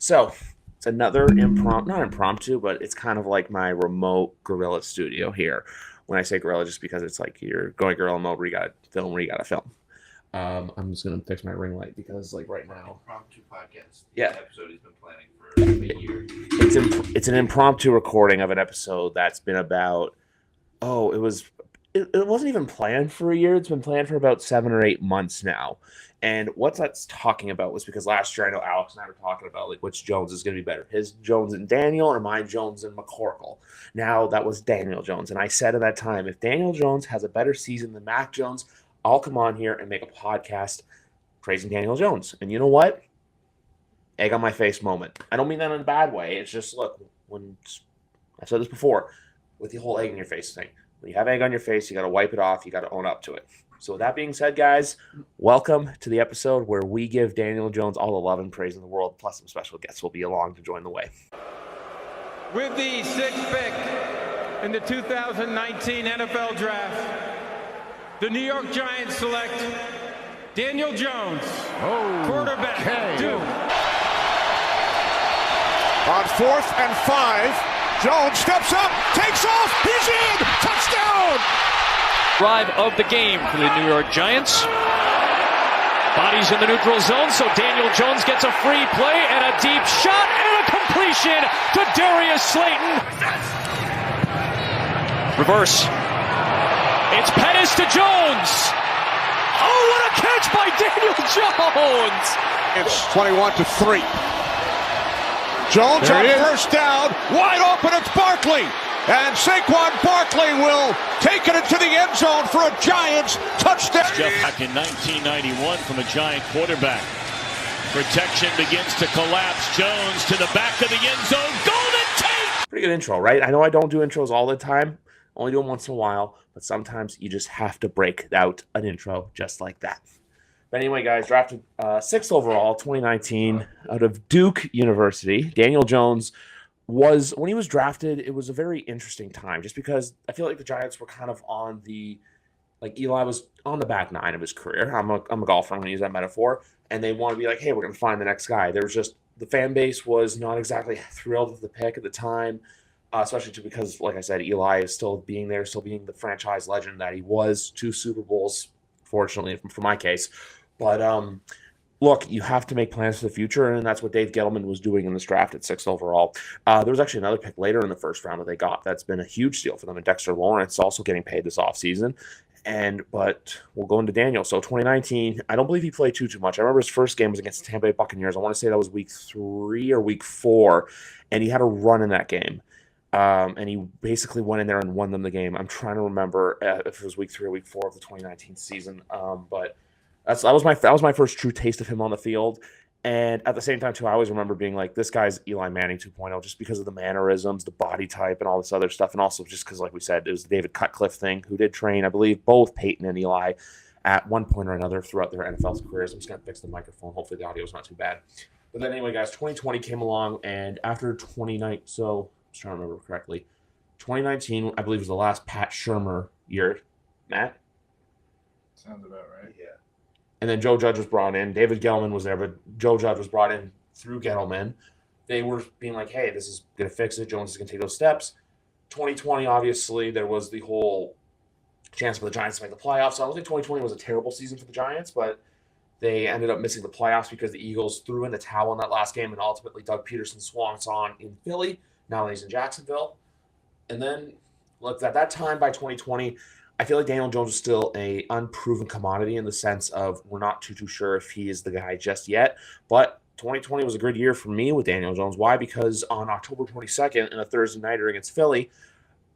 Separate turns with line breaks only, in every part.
So it's another not impromptu, but it's kind of like my remote guerrilla studio here. When I say guerrilla, just because it's like you're going guerrilla mode where you got to film where you got to film. I'm just gonna fix my ring light because like right now,
impromptu podcast.
Yeah,
Episode he's been planning for a year.
It's an impromptu recording of an episode that's been about. It wasn't even planned for a year. It's been planned for about 7 or 8 months now. And what that's talking about was because last year I know Alex and I were talking about like which Jones is going to be better, his Jones and Daniel or my Jones and McCorkle. Now that was Daniel Jones, and I said at that time, if Daniel Jones has a better season than Mac Jones, I'll come on here and make a podcast praising Daniel Jones. And you know what? Egg on my face moment. I don't mean that in a bad way. It's just look, when I've said this before, with the whole egg in your face thing. When you have egg on your face, you got to wipe it off. You got to own up to it. So with that being said, guys, welcome to the episode where we give Daniel Jones all the love and praise in the world, plus some special guests will be along to join the way.
With the sixth pick in the 2019 NFL Draft, the New York Giants select Daniel Jones, quarterback, Duke.
On 4th and 5, Jones steps up, takes off, he's in, touchdown!
Drive of the game for the New York Giants. Bodies in the neutral zone, so Daniel Jones gets a free play and a deep shot and a completion to Darius Slayton. Reverse. It's Pettis to Jones. Oh, what a catch by Daniel Jones!
It's 21-3. Jones on first down, wide open, it's Barkley. And Saquon Barkley will take it into the end zone for a Giants touchdown.
Jeff back in 1991 from a Giant quarterback. Protection begins to collapse. Jones to the back of the end zone. Golden Tate!
Pretty good intro, right? I know I don't do intros all the time. Only do them once in a while. But sometimes you just have to break out an intro just like that. But anyway, guys, drafted 6th overall, 2019, out of Duke University. Daniel Jones was, when he was drafted, it was a very interesting time just because I feel like the Giants were kind of on the, like Eli was on the back nine of his career. I'm a golfer, I'm going to use that metaphor. And they want to be like, hey, we're going to find the next guy. There was just, the fan base was not exactly thrilled with the pick at the time, especially because, like I said, Eli is still being there, still being the franchise legend that he was. 2 Super Bowls, fortunately, for my case. But look, you have to make plans for the future, and that's what Dave Gettleman was doing in this draft at 6th overall. There was actually another pick later in the first round that they got that's been a huge deal for them, and Dexter Lawrence also getting paid this offseason. But we'll go into Daniel. So 2019, I don't believe he played too much. I remember his first game was against the Tampa Bay Buccaneers. I want to say that was week 3 or week 4, and he had a run in that game. And he basically went in there and won them the game. I'm trying to remember if it was week 3 or week 4 of the 2019 season. But that was my first true taste of him on the field. And at the same time, too, I always remember being like, this guy's Eli Manning 2.0 just because of the mannerisms, the body type, and all this other stuff. And also just because, like we said, it was the David Cutcliffe thing, who did train, I believe, both Peyton and Eli at one point or another throughout their NFL careers. I'm just going to fix the microphone. Hopefully the audio is not too bad. But then anyway, guys, 2020 came along, and after 2019, so I'm just trying to remember correctly, 2019, I believe, was the last Pat Shurmur year. Matt?
Sounds about right. Yeah.
And then Joe Judge was brought in. David Gettleman was there, but Joe Judge was brought in through Gettleman. They were being like, hey, this is going to fix it. Jones is going to take those steps. 2020, obviously, there was the whole chance for the Giants to make the playoffs. So I don't think 2020 was a terrible season for the Giants, but they ended up missing the playoffs because the Eagles threw in the towel in that last game, and ultimately Doug Peterson swung on in Philly. Now he's in Jacksonville. And then, look, at that time by 2020, I feel like Daniel Jones is still a unproven commodity in the sense of we're not too sure if he is the guy just yet. But 2020 was a good year for me with Daniel Jones. Why? Because on October 22nd in a Thursday nighter against Philly,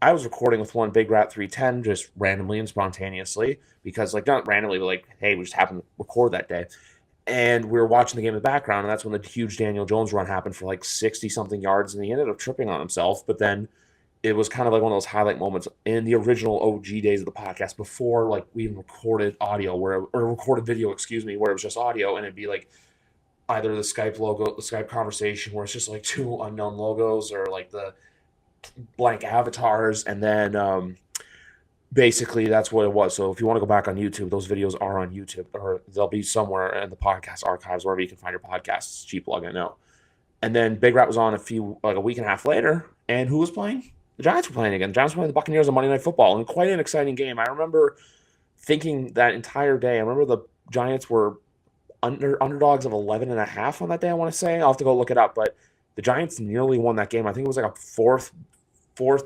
I was recording with one Big Rat 310 just randomly and spontaneously because, like, not randomly, but like, hey, we just happened to record that day. And we were watching the game in the background, and that's when the huge Daniel Jones run happened for like 60-something yards, and he ended up tripping on himself. But then it was kind of like one of those highlight moments in the original OG days of the podcast before, like, we even recorded audio or recorded video, where it was just audio, and it'd be like either the Skype logo, the Skype conversation, where it's just like 2 unknown logos, or like the blank avatars, and then basically that's what it was. So if you want to go back on YouTube, those videos are on YouTube, or they'll be somewhere in the podcast archives, wherever you can find your podcasts. Cheap plug, I know. And then Big Rat was on a week and a half later, and who was playing? The Giants were playing again. The Giants were playing the Buccaneers on Monday Night Football, and quite an exciting game. I remember thinking that entire day. I remember the Giants were underdogs of 11.5 on that day, I want to say. I'll have to go look it up, but the Giants nearly won that game. I think it was like a fourth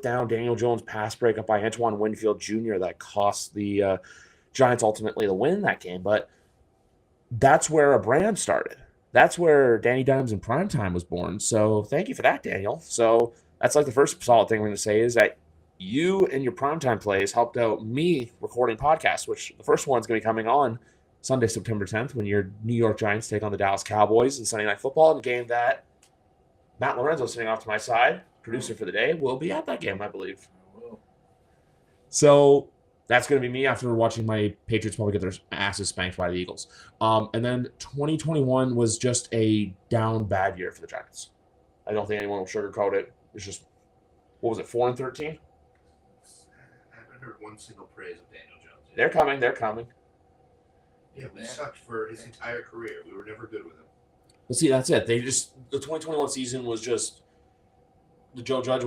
down Daniel Jones pass breakup by Antoine Winfield Jr. that cost the Giants ultimately the win in that game. But that's where a brand started. That's where Danny Dimes in primetime was born. So thank you for that, Daniel. So that's like the first solid thing we're going to say is that you and your primetime plays helped out me recording podcasts, which the first one's going to be coming on Sunday, September 10th, when your New York Giants take on the Dallas Cowboys in Sunday Night Football, in a game that Matt Lorenzo, sitting off to my side, producer for the day, will be at that game, I believe. So that's going to be me after watching my Patriots probably get their asses spanked by the Eagles. And then 2021 was just a down bad year for the Giants. I don't think anyone will sugarcoat it. It's just, what was it, 4-13?
I haven't heard one single praise of Daniel Jones yet.
They're coming.
Yeah, we sucked for his entire career. We were never good with him.
But see, that's it. The 2021 season was just, Joe Judge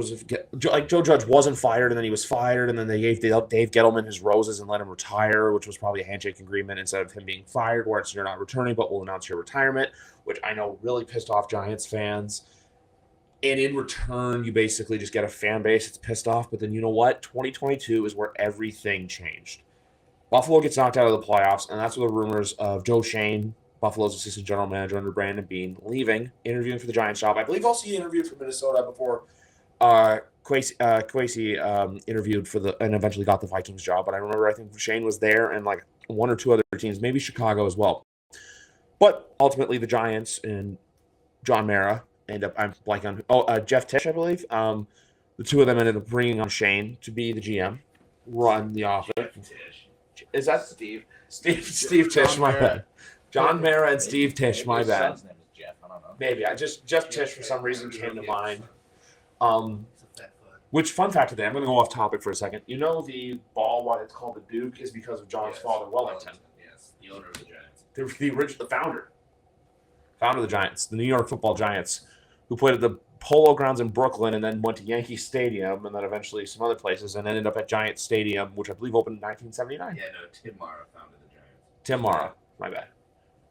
wasn't fired, and then he was fired, and then they gave Dave Gettleman his roses and let him retire, which was probably a handshake agreement instead of him being fired, where it's you're not returning, but we'll announce your retirement, which I know really pissed off Giants fans. And in return, you basically just get a fan base that's pissed off. But then you know what? 2022 is where everything changed. Buffalo gets knocked out of the playoffs, and that's where the rumors of Joe Shane, Buffalo's assistant general manager under Brandon Beane, leaving, interviewing for the Giants job. I believe also he interviewed for Minnesota before Kwesi interviewed for and eventually got the Vikings job. But I think Shane was there and like one or two other teams, maybe Chicago as well. But ultimately the Giants and John Mara I'm blanking on Jeff Tisch, I believe. The two of them ended up bringing on Shane to be the GM, run the offense. Is that Steve? Steve Tisch, my bad. John Mara and Steve Tisch, my bad.
His name is Jeff. I don't know.
Maybe. Jeff Tisch for some reason came to mind. Which, fun fact today, I'm going to go off topic for a second. You know the ball, why it's called the Duke, is because of John's father, Wellington.
Yes, the owner of the Giants.
The founder of the Giants, the New York Football Giants, who played at the Polo Grounds in Brooklyn and then went to Yankee Stadium and then eventually some other places and ended up at Giant Stadium, which I believe opened in 1979.
Yeah, no, Tim Mara founded the Giants.
Tim Mara, my bad.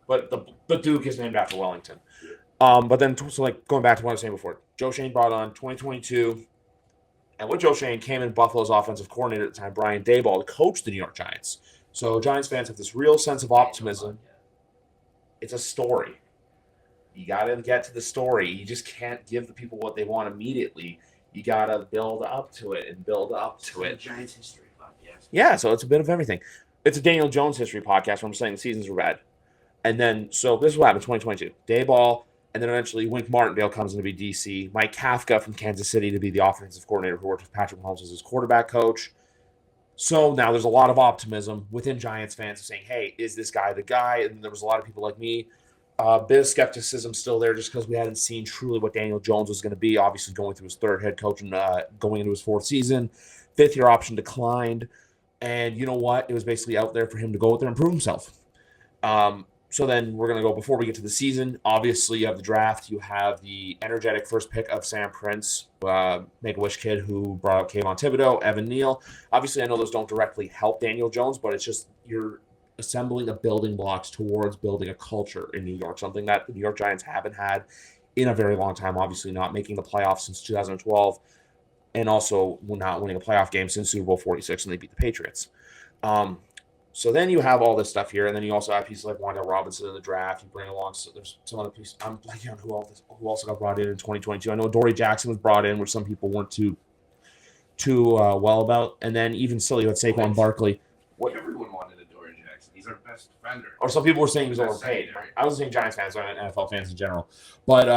But the Duke is named after Wellington. But then, going back to what I was saying before, Joe Shane brought on 2022, and with Joe Shane came in Buffalo's offensive coordinator at the time, Brian Daboll, to coach the New York Giants. So Giants fans have this real sense of optimism. It's a story. You got to get to the story. You just can't give the people what they want immediately. You got to build up to it and build up to it.
Giants history podcast.
Yeah, so it's a bit of everything. It's a Daniel Jones history podcast where I'm saying the seasons were bad. And then, so this is what happened in 2022. Daboll, and then eventually Wink Martindale comes in to be DC. Mike Kafka from Kansas City to be the offensive coordinator who worked with Patrick Mahomes as his quarterback coach. So now there's a lot of optimism within Giants fans of saying, hey, is this guy the guy? And there was a lot of people like me. A bit of skepticism still there just because we hadn't seen truly what Daniel Jones was going to be. Obviously going through his third head coach and going into his fourth season. Fifth-year option declined. And you know what? It was basically out there for him to go out there and prove himself. So then we're going to go, before we get to the season, obviously you have the draft. You have the energetic first pick of Sam Prince, Make-A-Wish kid who brought up Kayvon Thibodeau, Evan Neal. Obviously I know those don't directly help Daniel Jones, but it's just you're assembling the building blocks towards building a culture in New York, something that the New York Giants haven't had in a very long time, obviously not making the playoffs since 2012 and also not winning a playoff game since Super Bowl 46 when they beat the Patriots. So then you have all this stuff here, and then you also have pieces like Wanda Robinson in the draft. You bring along, so there's some other pieces. I'm blanking on who also got brought in 2022. I know Dory Jackson was brought in, which some people weren't too well about. And then even still, you had Saquon Barkley.
What everyone wanted a Dory Jackson. He's our best defender.
Or some people were saying he was overpaid. I wasn't saying Giants fans, I meant NFL fans in general. But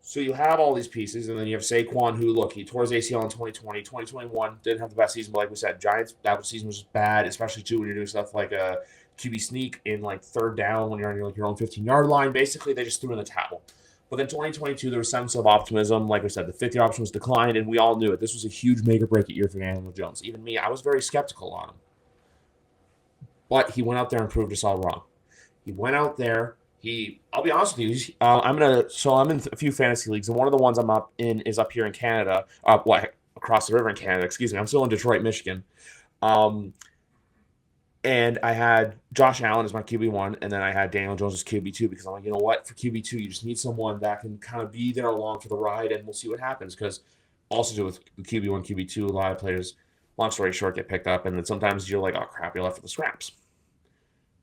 so you have all these pieces, and then you have Saquon, who, look, he tore his ACL in 2020. 2021 didn't have the best season, but like we said, Giants, that season was bad, especially, too, when you're doing stuff like a QB sneak in, like, third down when you're on your own 15-yard line. Basically, they just threw in the towel. But then 2022, there was a sense of optimism. Like I said, the fifth-year option was declined, and we all knew it. This was a huge make-or-break year for Daniel Jones. Even me, I was very skeptical on him. But he went out there and proved us all wrong. He went out there. I'll be honest with you. I'm in a few fantasy leagues, and one of the ones I'm up in is up here in Canada. Across the river in Canada. Excuse me. I'm still in Detroit, Michigan. And I had Josh Allen as my QB1, and then I had Daniel Jones as QB2 because I'm like, you know what? For QB2, you just need someone that can kind of be there along for the ride, and we'll see what happens. Because also do with QB1, QB2, a lot of players, long story short, get picked up, and then sometimes you're like, oh crap, you're left with the scraps.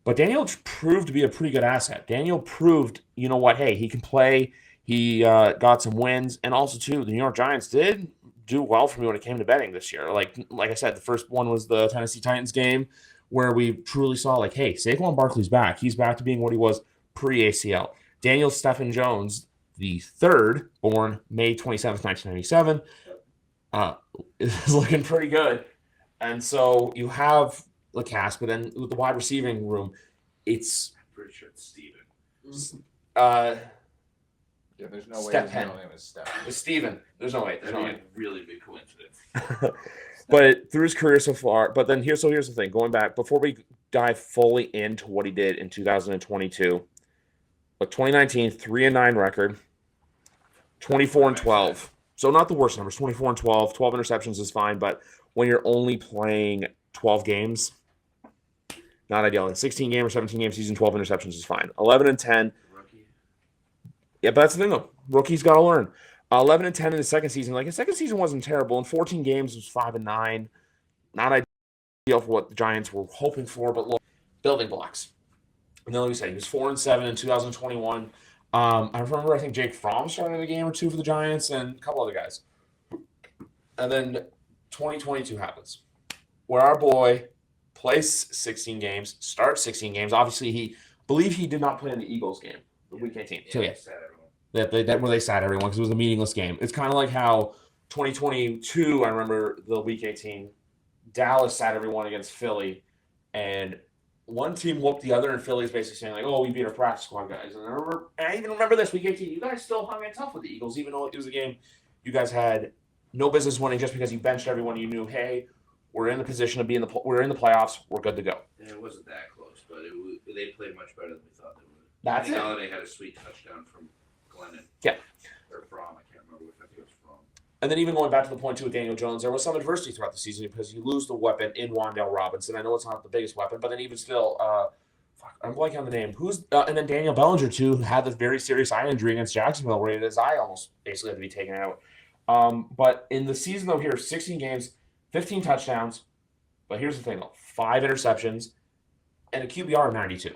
But Daniel proved to be a pretty good asset. Daniel proved, you know what? Hey, he can play. He got some wins, and also too, the New York Giants did do well for me when it came to betting this year. Like I said, the first one was the Tennessee Titans game, where we truly saw, like, hey, Saquon Barkley's back. He's back to being what he was pre-ACL. Daniel Stephen Jones, the third, born May 27th, 1997, is looking pretty good. And so you have the cast, but then with the wide receiving room, it's...
I'm pretty sure it's Steven.
Yeah, there's no way
Step
his
Hen.
real name is Step.
It's Steven. There's no way. There's
That'd
no
be
way.
a really big coincidence.
But through his career so far, here's the thing. Going back, before we dive fully into what he did in 2022, but 2019, 3-9 record, 24-12. So not the worst numbers, 24-12. 12 interceptions is fine, but when you're only playing 12 games, not ideal. In 16 game or 17 game season, 12 interceptions is fine. 11-10.
Rookie.
Yeah, but that's the thing though. Rookies got to learn. 11-10 in his second season. Like his second season wasn't terrible. In 14 games, it was 5-9. Not ideal for what the Giants were hoping for, but look, building blocks. And then, like we said, he was 4-7 in 2021. I remember, I think Jake Fromm started a game or two for the Giants, and a couple other guys. And then 2022 happens, where our boy plays 16 games, starts 16 games. Obviously, he did not play in the Eagles game, the Week 18. So yeah. Where they sat everyone because it was a meaningless game. It's kind of like how 2022, I remember the Week 18, Dallas sat everyone against Philly, and one team whooped the other, and Philly's basically saying like, "Oh, we beat our practice squad guys." And I even remember this Week 18. You guys still hung in tough with the Eagles, even though it was a game you guys had no business winning just because you benched everyone. You knew, hey, we're in the position to be we're in the playoffs. We're good to go.
And it wasn't that close, but they played much better than we thought they would.
That's it.
Galladay had a sweet touchdown from Glennon.
Yeah.
Or Fromm, I can't remember which. I think it was Fromm.
And then even going back to the point too with Daniel Jones, there was some adversity throughout the season because you lose the weapon in Wan'Dale Robinson. I know it's not the biggest weapon, but then even still, I'm blanking on the name. And then Daniel Bellinger too, who had this very serious eye injury against Jacksonville, where his eye almost basically had to be taken out. But in the season though, here 16 games, 15 touchdowns. But here's the thing though, 5 interceptions, and a QBR of 92.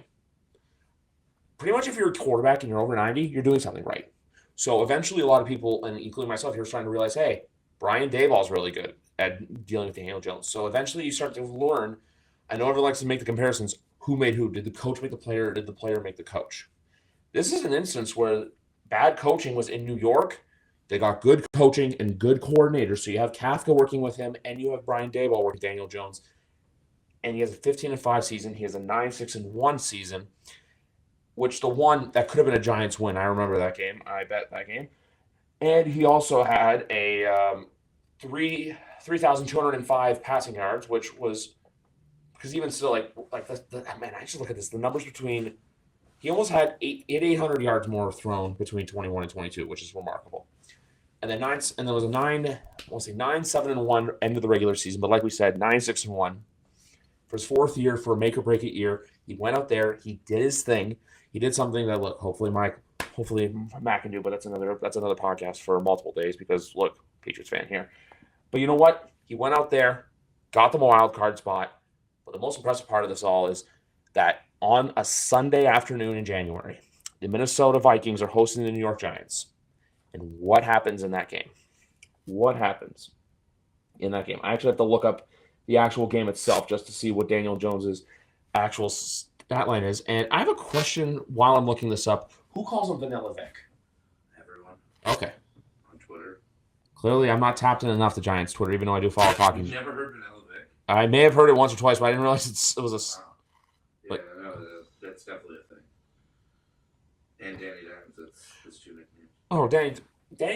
Pretty much if you're a quarterback and you're over 90, you're doing something right. So eventually a lot of people, and including myself, here, starting to realize, hey, Brian Daboll's really good at dealing with Daniel Jones. So eventually you start to learn, I know everyone likes to make the comparisons, who made who? Did the coach make the player, or did the player make the coach? This is an instance where bad coaching was in New York. They got good coaching and good coordinators. So you have Kafka working with him, and you have Brian Daboll working with Daniel Jones. And he has a 15-5 season. He has a 9-6-1 season, which the one that could have been a Giants win. I remember that game. I bet that game. And he also had a 3,205 passing yards, which was because even still, man, I just look at this. The numbers between he almost had 800 yards more thrown between 21 and 22, which is remarkable. And then there was a 9-7-1 end of the regular season, but like we said, 9-6-1 for his fourth year, for a make or break it year. He went out there, he did his thing. He did something that hopefully Matt can do, but that's another podcast for multiple days because look, Patriots fan here. But you know what? He went out there, got the wild card spot. But the most impressive part of this all is that on a Sunday afternoon in January, the Minnesota Vikings are hosting the New York Giants. And what happens in that game? What happens in that game? I actually have to look up the actual game itself just to see what Daniel Jones's actual stat line is. And I have a question while I'm looking this up. Who calls him Vanilla Vic?
Everyone.
Okay.
On Twitter.
Clearly, I'm not tapped in enough to Giants Twitter, even though I do follow talking.
You've never heard Vanilla Vic?
I may have heard it once or twice, but I didn't realize it was a...
Wow. Yeah, no, that's definitely a thing. And Danny Dimes, that's 2 nicknames.
Oh, Danny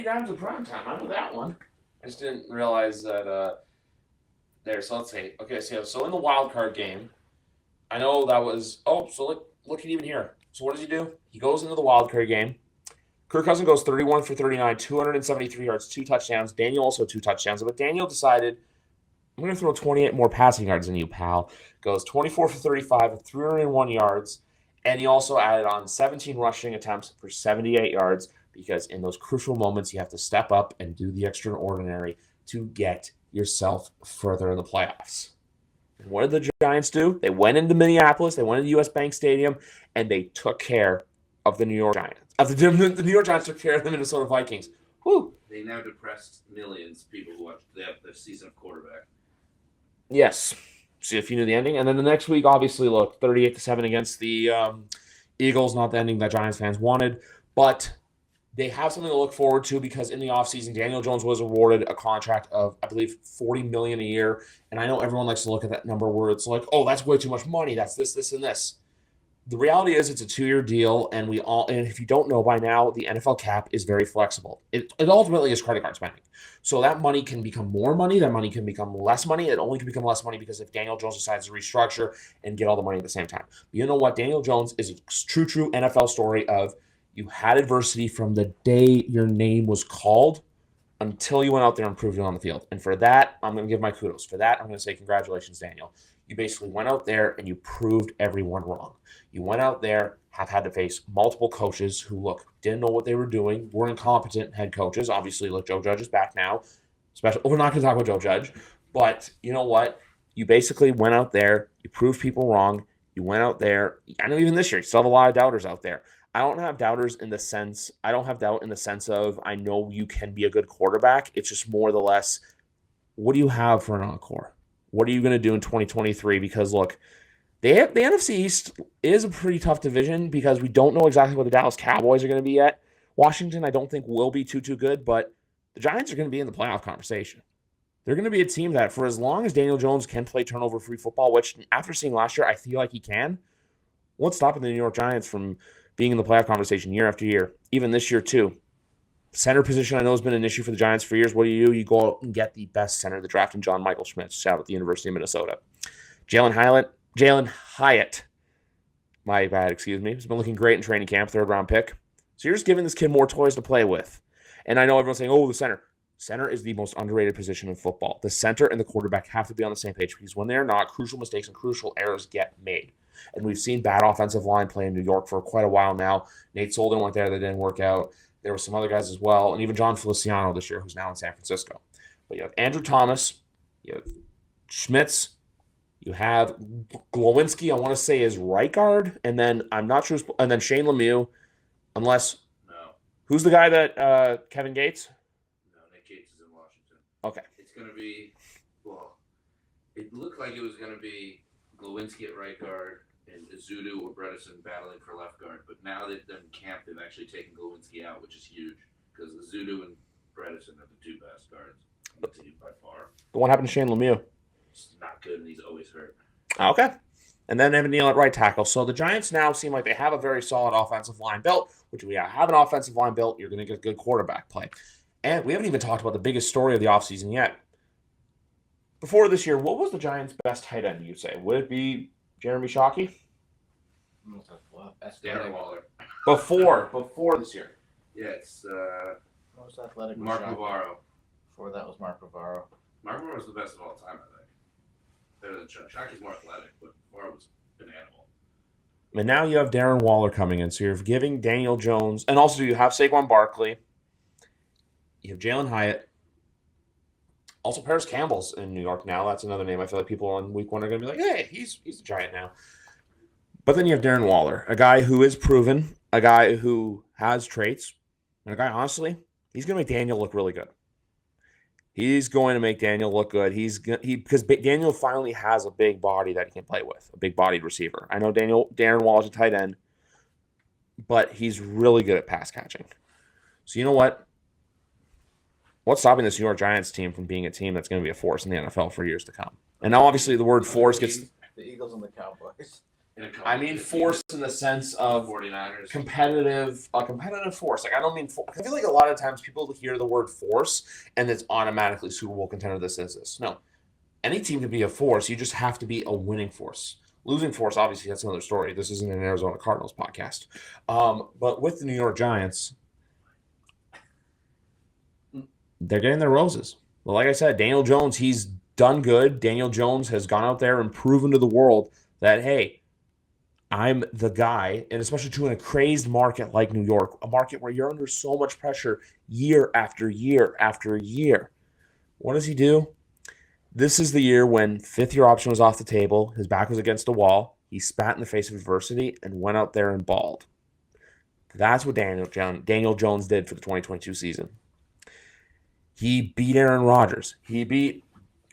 Dimes in prime time. I know that one. I just didn't realize that there. So let's see. Okay, so in the wild card game, I know that was. Oh, so look at even here. So what does he do? He goes into the wild card game. Kirk Cousins goes 31 for 39, 273 yards, 2 touchdowns. Daniel also 2 touchdowns. But Daniel decided, I'm going to throw 28 more passing yards than you, pal. Goes 24 for 35 with 301 yards. And he also added on 17 rushing attempts for 78 yards because in those crucial moments, you have to step up and do the extraordinary to get yourself further in the playoffs. And what did the Giants do? They went into Minneapolis, they went into US Bank Stadium, and they took care of the New York Giants. The New York Giants took care of the Minnesota Vikings. Whew.
They now depressed millions of people who watch the season of quarterback.
Yes. See if you knew the ending. And then the next week, obviously, look, 38-7 against the Eagles, not the ending that Giants fans wanted. But they have something to look forward to because in the offseason, Daniel Jones was awarded a contract of, I believe, $40 million a year. And I know everyone likes to look at that number where it's like, oh, that's way too much money. That's this, this, and this. The reality is it's a 2-year deal, and if you don't know by now, the NFL cap is very flexible. It ultimately is credit card spending. So that money can become more money. That money can become less money. It only can become less money because if Daniel Jones decides to restructure and get all the money at the same time. But you know what? Daniel Jones is a true NFL story of you had adversity from the day your name was called until you went out there and proved it on the field. And for that, I'm going to give my kudos. For that, I'm going to say congratulations, Daniel. You basically went out there and you proved everyone wrong. You went out there, have had to face multiple coaches who, didn't know what they were doing, were incompetent head coaches. Obviously, Joe Judge is back now. We're not going to talk about Joe Judge. But you know what? You basically went out there. You proved people wrong. You went out there. I know even this year, you still have a lot of doubters out there. I don't have doubters in the sense – I don't have doubt in the sense of I know you can be a good quarterback. It's just more or less, what do you have for an encore? What are you going to do in 2023? Because, look, the NFC East is a pretty tough division because we don't know exactly what the Dallas Cowboys are going to be yet. Washington, I don't think, will be too good, but the Giants are going to be in the playoff conversation. They're going to be a team that, for as long as Daniel Jones can play turnover-free football, which after seeing last year, I feel like he can, what's stopping the New York Giants from being in the playoff conversation year after year, even this year too? Center position, I know, has been an issue for the Giants for years. What do? You go out and get the best center of the draft in John Michael Schmitz out at the University of Minnesota. Jalen Hyatt, my bad, excuse me, has been looking great in training camp, 3rd-round pick. So you're just giving this kid more toys to play with. And I know everyone's saying, oh, the center. Center is the most underrated position in football. The center and the quarterback have to be on the same page because when they're not, crucial mistakes and crucial errors get made. And we've seen bad offensive line play in New York for quite a while now. Nate Solden went there. That didn't work out. There were some other guys as well, and even John Feliciano this year, who's now in San Francisco. But you have Andrew Thomas, you have Schmitz, you have Glowinski, I want to say is right guard, and then I'm not sure, and then Shane Lemieux, unless
No.
Who's the guy that Kevin Gates?
No, Nick Gates is in Washington.
Okay.
It's going to be, it looked like it was going to be Glowinski at right guard and Azudu or Bredesen battling for left guard. But now that they're in camp, they've actually taken Glowinski out, which is huge because Azudu and Bredesen are the 2 best guards on the team by far.
But what happened to Shane Lemieux?
He's not good and he's always hurt.
Okay. And then Evan Neal at right tackle. So the Giants now seem like they have a very solid offensive line built, which we have an offensive line built. You're going to get good quarterback play. And we haven't even talked about the biggest story of the offseason yet. Before this year, what was the Giants' best tight end, you'd say? Would it be Jeremy Shockey?
Darren Waller.
Before this year.
Yeah, it's
Most athletic was
Mark
Shockey.
Navarro.
Before that was Mark Navarro.
Mark Navarro's the best of all time, I think. Better than Shockey. Shockey's more athletic, but Navarro was an animal.
And now you have Darren Waller coming in. So you're giving Daniel Jones, and also you have Saquon Barkley. You have Jalen Hyatt. Also, Paris Campbell's in New York now. That's another name. I feel like people on week 1 are going to be like, hey, he's a Giant now. But then you have Darren Waller, a guy who is proven, a guy who has traits, and a guy, honestly, he's going to make Daniel look really good. He's going to make Daniel look good. Because Daniel finally has a big body that he can play with, a big-bodied receiver. I know Darren Waller's a tight end, but he's really good at pass catching. So you know what? What's stopping this New York Giants team from being a team that's going to be a force in the NFL for years to come? And now, obviously, the word force gets...
The Eagles and the Cowboys.
I mean force in the sense of
49ers.
competitive force. Like, I don't mean force. I feel like a lot of times people hear the word force and it's automatically Super Bowl contender, this. No. Any team can be a force. You just have to be a winning force. Losing force, obviously, that's another story. This isn't an Arizona Cardinals podcast. But with the New York Giants, they're getting their roses. Well, like I said, Daniel Jones, he's done good. Daniel Jones has gone out there and proven to the world that, hey, I'm the guy, and especially to in a crazed market like New York, a market where you're under so much pressure year after year after year. What does he do? This is the year when fifth-year option was off the table, his back was against the wall, he spat in the face of adversity and went out there and balled. That's what Daniel Jones did for the 2022 season. He beat Aaron Rodgers. He beat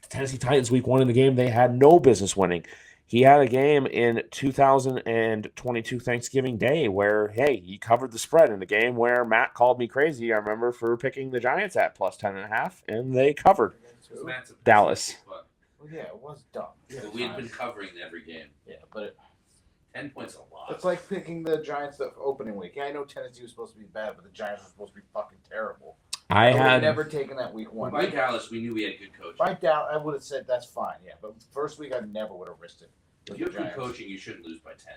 the Tennessee Titans week 1 in the game they had no business winning. He had a game in 2022 Thanksgiving Day where, hey, he covered the spread in a game where Matt called me crazy, I remember, for picking the Giants at plus 10.5, and they covered Dallas.
Well, yeah, it was dumb. Yeah,
But we had been covering every game.
Yeah, but
10 points a lot.
it's like picking the Giants the opening week. Yeah, I know Tennessee was supposed to be bad, but the Giants were supposed to be fucking terrible. I would have never taken that week 1.
By Dallas, we knew we had good coaching.
By Dallas, I would have said that's fine, yeah. But first week, I never would have risked it.
If you have good coaching, you shouldn't lose by 10.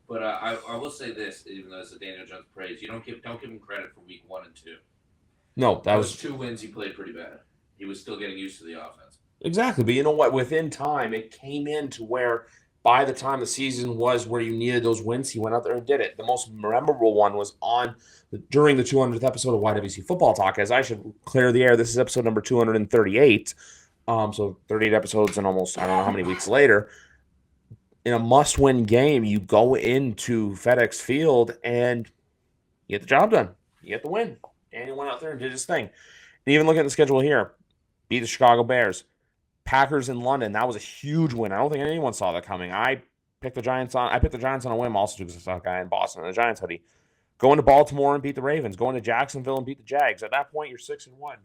But I will say this, even though it's a Daniel Jones praise, you don't give him credit for week 1 and 2.
No, that was
2 wins. He played pretty bad. He was still getting used to the offense.
Exactly, but you know what? Within time, it came in to where by the time the season was where you needed those wins, he went out there and did it. The most memorable one was during the 200th episode of YWC Football Talk. As I should clear the air, this is episode number 238. So 38 episodes and almost, I don't know how many weeks later. In a must-win game, you go into FedEx Field and you get the job done. You get the win. Daniel went out there and did his thing. And even looking at the schedule here, beat the Chicago Bears. Packers in London, that was a huge win. I don't think anyone saw that coming. I picked the Giants on a whim also because I saw a guy in Boston in a Giants hoodie. Going to Baltimore and beat the Ravens. Going to Jacksonville and beat the Jags. At that point, you're 6-1.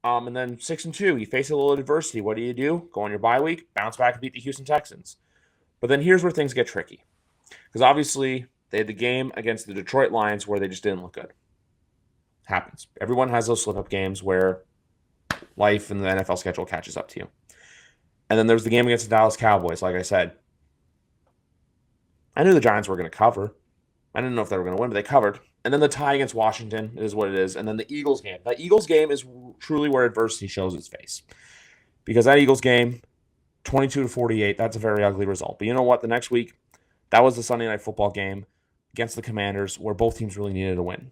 And then 6-2. You face a little adversity. What do? Go on your bye week, bounce back and beat the Houston Texans. But then here's where things get tricky. Because obviously, they had the game against the Detroit Lions where they just didn't look good. Happens. Everyone has those slip-up games where life and the NFL schedule catches up to you. And then there's the game against the Dallas Cowboys, like I said. I knew the Giants were going to cover. I didn't know if they were going to win, but they covered. And then the tie against Washington is what it is. And then the Eagles game. That Eagles game is truly where adversity shows its face. Because that Eagles game, 22-48, that's a very ugly result. But you know what? The next week, that was the Sunday Night Football game against the Commanders where both teams really needed a win.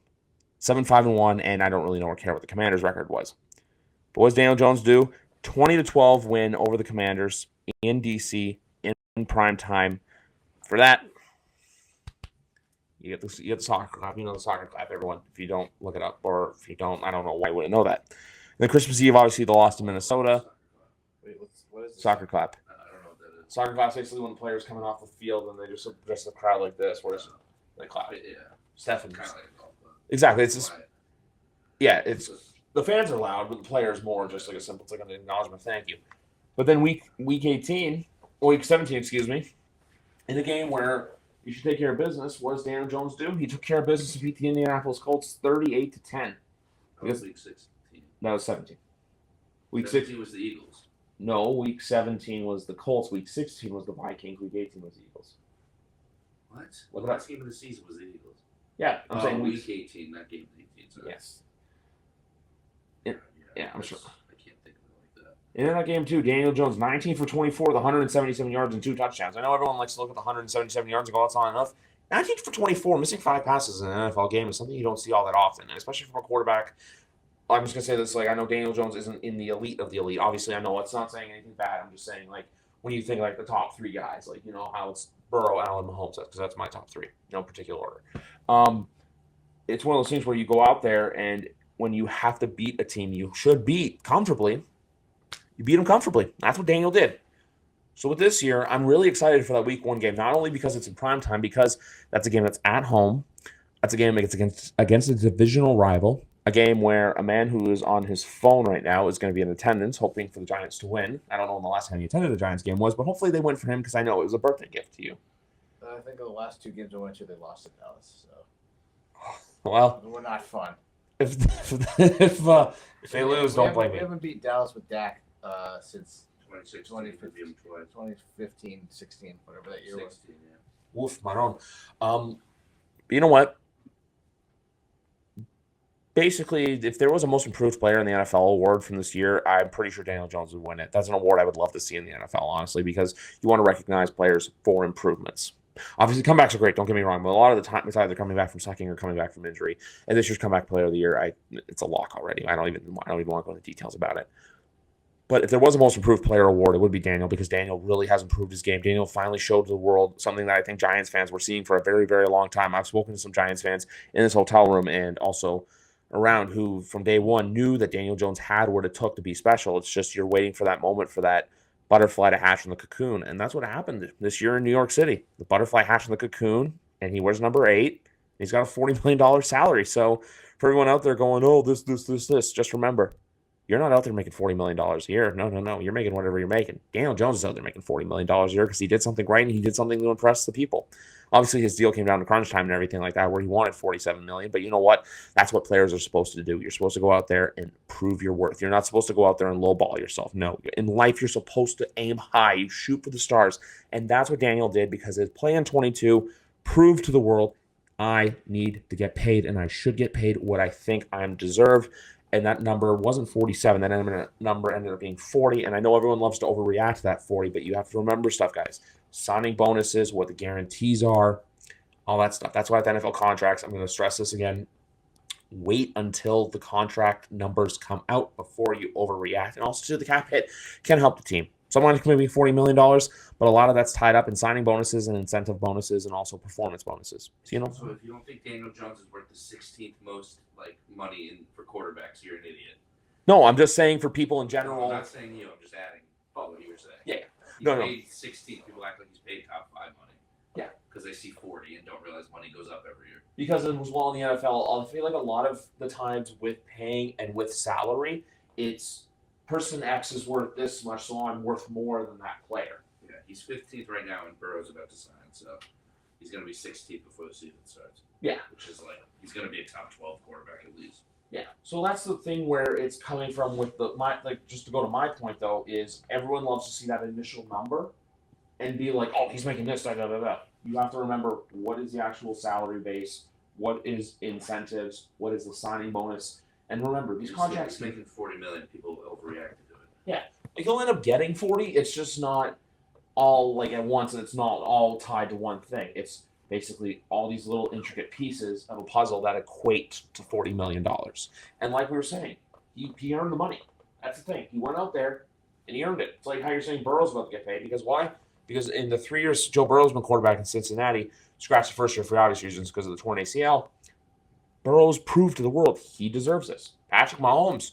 7-5-1, and I don't really know or care what the Commanders' record was. But what does Daniel Jones do? 20-12 win over the Commanders in D.C. in prime time. For that, you get the soccer clap. You know the soccer clap, everyone. If you don't, look it up. Or if you don't, I don't know why you wouldn't know that. And then Christmas Eve, obviously, they lost to Minnesota.
Wait, what is this?
Soccer clap.
I don't know what that is.
Soccer clap is basically when the players coming off the field and they just address the crowd like this, where they clap.
Yeah.
Stephen.
Kind of like a golf club.
Exactly. It's just,
Quiet.
yeah, it's the fans are loud, but the players more just like a simple, it's like an acknowledgement, thank you. But then week 17, excuse me, in a game where you should take care of business, what does Daniel Jones do? He took care of business to beat the Indianapolis Colts 38-10.
That was week 16.
That was 17. Week
17
16
was the Eagles.
No, week 17 was the Colts. Week 16 was the Vikings. Week 18 was the Eagles.
What?
What
The last game of the season was the Eagles.
Yeah, I'm saying
week 18, not game 18. Sorry.
Yes. Yeah, I'm sure.
I can't think of it like that.
And in that game, too, Daniel Jones, 19 for 24 with 177 yards and 2 touchdowns. I know everyone likes to look at the 177 yards and go, that's not enough. 19 for 24, missing 5 passes in an NFL game is something you don't see all that often, and especially from a quarterback. I'm just going to say this, like, I know Daniel Jones isn't in the elite of the elite. Obviously, I know it's not saying anything bad. I'm just saying, like, when you think, like, the top 3 guys, like, you know, how it's Burrow, Allen, Mahomes, because that's my top 3, no particular order. It's one of those things where you go out there and when you have to beat a team you should beat comfortably, you beat them comfortably. That's what Daniel did. So with this year, I'm really excited for that week 1 game, not only because it's in prime time, because that's a game that's at home. That's a game that's against a divisional rival, a game where a man who is on his phone right now is going to be in attendance, hoping for the Giants to win. I don't know when the last time he attended a Giants game was, but hopefully they win for him because I know it was a birthday gift to you.
I think the last 2 games I went to, they lost to Dallas. So
Well,
they were not fun.
If they lose, don't blame
We
me.
haven't beat Dallas with Dak since
2015,
2015, 16, whatever that year was.
16, yeah.
Woof, my own. But you know what? Basically, if there was a most improved player in the NFL award from this year, I'm pretty sure Daniel Jones would win it. That's an award I would love to see in the NFL, honestly, because you want to recognize players for improvements. Obviously, comebacks are great, don't get me wrong, but a lot of the time it's either coming back from sucking or coming back from injury. And this year's comeback player of the year, it's a lock already. I don't even want to go into details about it. But if there was a most improved player award, it would be Daniel, because Daniel really has improved his game. Daniel finally showed the world something that I think Giants fans were seeing for a very, very long time. I've spoken to some Giants fans in this hotel room and also around who from day one knew that Daniel Jones had what it took to be special. It's just you're waiting for that moment for that butterfly to hatch from the cocoon. And that's what happened this year in New York City. The butterfly hatched from the cocoon, and he wears number 8. He's got a $40 million salary. So for everyone out there going, oh, this, just remember, you're not out there making $40 million a year. No. You're making whatever you're making. Daniel Jones is out there making $40 million a year because he did something right and he did something to impress the people. Obviously, his deal came down to crunch time and everything like that, where he wanted $47 million. But you know what? That's what players are supposed to do. You're supposed to go out there and prove your worth. You're not supposed to go out there and lowball yourself. No. In life, you're supposed to aim high. You shoot for the stars. And that's what Daniel did, because his play in 22 proved to the world, I need to get paid, and I should get paid what I think I'm deserved. And that number wasn't 47. That number ended up being 40. And I know everyone loves to overreact to that 40, but you have to remember stuff, guys. Signing bonuses, what the guarantees are, all that stuff. That's why the NFL contracts, I'm going to stress this again, wait until the contract numbers come out before you overreact. And also, the cap hit can help the team. Someone can maybe $40 million, but a lot of that's tied up in signing bonuses and incentive bonuses and also performance bonuses. So,
So if you don't think Daniel Jones is worth the 16th most money for quarterbacks, you're an idiot.
No, I'm just saying for people in general.
I'm not saying you. I'm just adding what you were saying.
Yeah.
He's paid 16. People act like he's paid top 5 money.
Yeah.
Because they see 40 and don't realize money goes up every year.
Because it was well in the NFL, I feel like a lot of the times with paying and with salary, it's person X is worth this much, so I'm worth more than that player.
Yeah, he's 15th right now, and Burrow's about to sign, so he's going to be 16th before the season starts.
Yeah.
Which is he's going to be a top 12 quarterback at least.
Yeah. So that's the thing where it's coming from with just to go to my point though, is everyone loves to see that initial number and be like, oh, he's making this, da. You have to remember, what is the actual salary base? What is incentives? What is the signing bonus? And remember, these contracts.
He's making $40 million. People overreacted to it.
Yeah. He'll end up getting 40. It's just not all at once, and it's not all tied to one thing. It's basically all these little intricate pieces of a puzzle that equate to $40 million. And like we were saying, he earned the money. That's the thing. He went out there and he earned it. It's like how you're saying Burrow's about to get paid. Because why? Because in the 3 years Joe Burrow's been quarterback in Cincinnati, scratch the first year for obvious reasons because of the torn ACL, Burrow's proved to the world he deserves this. Patrick Mahomes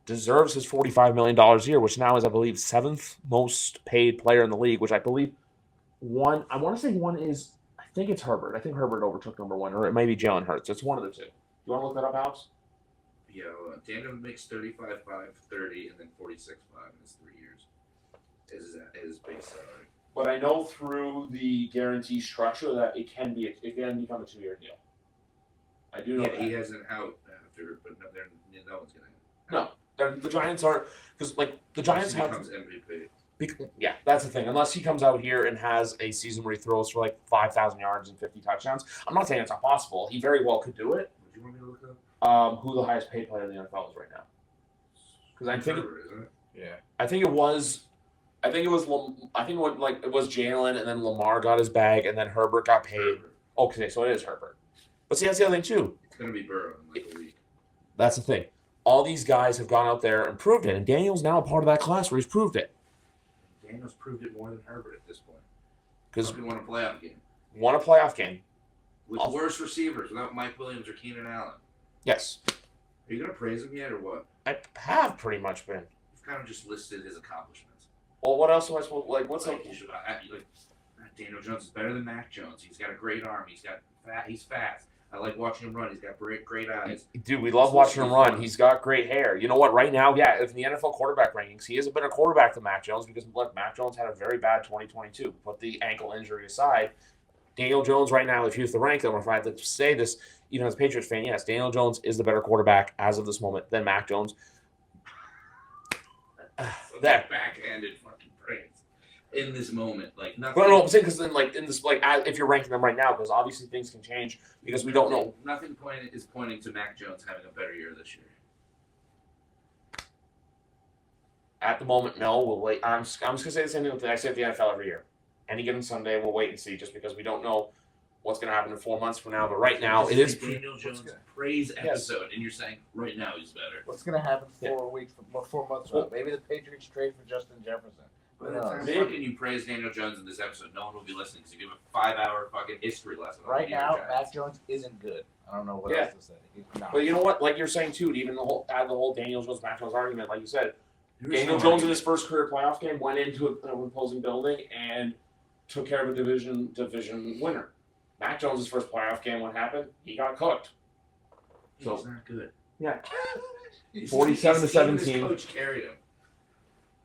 deserves his $45 million a year, which now is, I believe, 7th most paid player in the league, which I believe one is, I think it's Herbert. I think Herbert overtook number 1, or it may be Jalen Hurts. It's one of the two. You want to look that up, Alex?
Yeah, Daniel makes 35.5, 30, and then 46.5 in his 3 years. Is his base salary.
But I know through the guarantee structure that it can become a 2-year deal. I do know that.
He has an out after, but no one's going to.
No, the Giants aren't, because the Giants have.
Becomes MVP.
Yeah, that's the thing. Unless he comes out here and has a season where he throws for 5,000 yards and 50 touchdowns, I'm not saying it's not possible. He very well could do it.
Would you want me to look up?
Who the highest paid player in the NFL is right now? Because I think
isn't it? Yeah.
I think it was Jalen, and then Lamar got his bag, and then Herbert got paid.
Herbert.
Okay, so it is Herbert. But see, that's the other thing too.
It's going to be Burrow in a week.
That's the thing. All these guys have gone out there and proved it, and Daniel's now a part of that class where he's proved it.
Daniel's proved it more than Herbert at this point.
Because
he won a playoff game.
Won a playoff game.
With worse receivers, without Mike Williams or Keenan Allen.
Yes.
Are you going to praise him yet, or what?
I have pretty much been.
You've kind of just listed his accomplishments.
Well, what else am I supposed what's
Daniel Jones is better than Mac Jones. He's got a great arm. He's fast. I like watching him run. He's got great eyes.
Dude, we love watching him run. He's got great hair. You know what? Right now, if in the NFL quarterback rankings, he is a better quarterback than Mac Jones because, look, Mac Jones had a very bad 2022. Put the ankle injury aside, Daniel Jones right now, if you have to rank them, or if I have to say this, even as a Patriots fan, yes, Daniel Jones is the better quarterback as of this moment than Mac Jones. that.
Backhanded fucking praise in this moment, like nothing.
But no, I'm saying because then, like in this, like if you're ranking them right now, because obviously things can change because we don't know.
Nothing is pointing to Mac Jones having a better year this year.
At the moment, no. We'll wait. I'm just gonna say the same thing that I say at the NFL every year. Any given Sunday, we'll wait and see, just because we don't know what's gonna happen in 4 months from now. But right now, it is
Daniel Jones praise episode, and you're saying right now he's better.
What's going to happen 4 months from now? Maybe the Patriots trade for Justin Jefferson.
By the time fucking you praise Daniel Jones in this episode, no one will be listening because you give a 5-hour fucking history lesson.
Right now, Mac Jones isn't good. I don't know what else to say. He's not.
But you know what? Like you're saying too, even the whole Daniel Jones Mac Jones argument, like you said, Daniel Jones in his first career playoff game went into an opposing building and took care of a division winner. Mac Jones' first playoff game, what happened? He got cooked.
So he's not good.
Yeah. 47-17.
His coach carried him.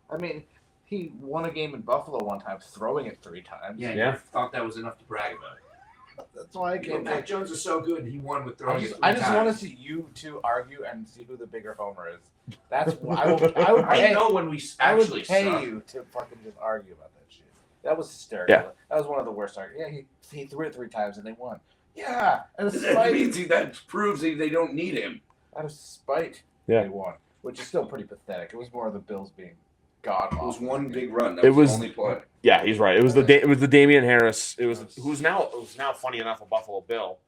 I mean, he won a game in Buffalo one time, throwing it 3 times.
Yeah. Thought that was enough to brag about.
That's why I came.
Mac Jones is so good. He won with throwing it 3 times.
I just want to see you two argue and see who the bigger homer is. That's why I would pay.
I know when we
I would
actually
pay
suck.
you to fucking just argue about that shit. That was hysterical.
Yeah.
That was one of the worst arguments. Yeah, he threw it 3 times and they won. Yeah, out of
That
spite.
means that proves they don't need him.
Out of spite,
Yeah.
they won, which is still pretty pathetic. It was more of the Bills being god awful.
It was one big run. That
It
was
was-
the only play.
Yeah, he's right. It was the Damian Harris. It was who's now funny enough a Buffalo Bill.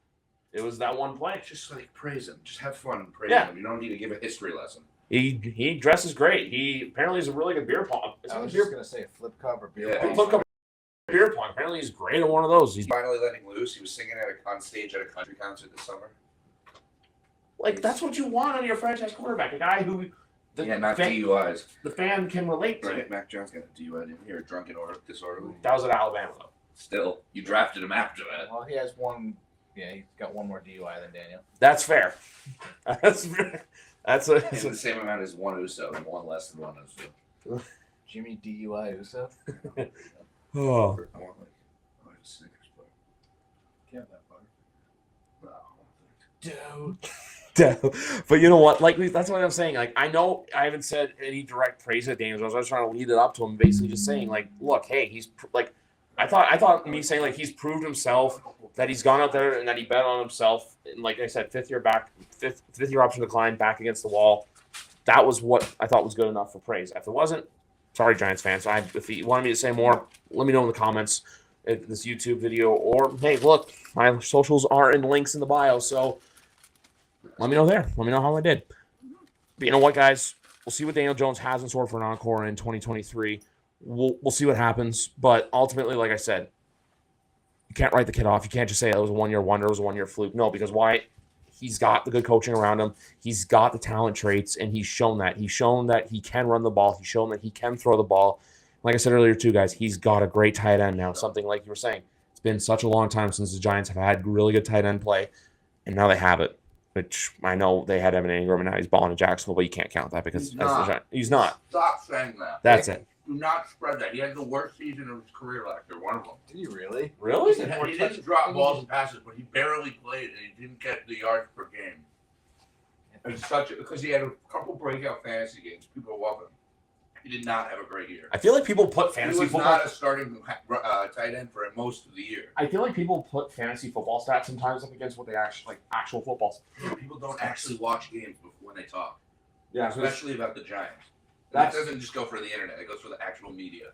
It was that one play.
Just like praise him. Just have fun and praise
Yeah.
him. You don't need to give a history lesson.
He dresses great. He apparently is a really good beer pong.
I was just gonna say flip cup or beer
Yeah.
pong.
Flip cup beer pong. Apparently he's great at one of those. He's
Finally letting loose. He was singing on stage at a country concert this summer.
like that's what you want on your franchise quarterback, a guy who
Not DUIs.
the fan can relate to.
Right, Mac Jones got a DUI, didn't he? Or drunken or disorderly.
That was at Alabama though.
Still, you drafted him after that.
Well, he has one. Yeah, he's got one more DUI than Daniel.
That's fair. That's fair. That's a
It's the same amount as one Uso and one less than one Uso.
Jimmy DUI Uso.
oh.
I want a Snickers bar.
Can't have that butter.
No.
Dude.
But you know what? Like that's what I'm saying. Like I know I haven't said any direct praise of Daniel Jones. I was trying to lead it up to him, basically just saying like, look, hey, he's like, I thought me saying like he's proved himself, that he's gone out there and that he bet on himself. And like I said, fifth year option decline, back against the wall. That was what I thought was good enough for praise. If it wasn't, sorry, Giants fans. If you wanted me to say more, let me know in the comments at this YouTube video. Or hey, look, my socials are in links in the bio, so. Let me know there. Let me know how I did. But you know what, guys? We'll see what Daniel Jones has in store for an encore in 2023. We'll see what happens. But ultimately, like I said, you can't write the kid off. You can't just say it was a one-year wonder, it was a one-year fluke. No, because why? He's got the good coaching around him. He's got the talent traits, and he's shown that. He's shown that he can run the ball. He's shown that he can throw the ball. Like I said earlier, too, guys, he's got a great tight end now. Something like you were saying. It's been such a long time since the Giants have had really good tight end play, and now they have it. Which I know they had Evan Ingram, and now he's balling in Jacksonville, but you can't count that because he's not.
Stop saying that.
That's it.
Do not spread that. He had the worst season of his career last year, one of them.
Did you really?
Really?
He didn't drop balls and passes, but he barely played, and he didn't get the yards per game. It's because he had a couple breakout fantasy games. People love him. He did not have a great year.
I feel like people put
He
fantasy
was
football.
not a starting tight end for most of the year.
I feel like people put fantasy football stats sometimes up against what they actual football.
People don't actually watch games when they talk,
Yeah,
especially about the Giants.
That
That doesn't just go for the internet; it goes for the actual media.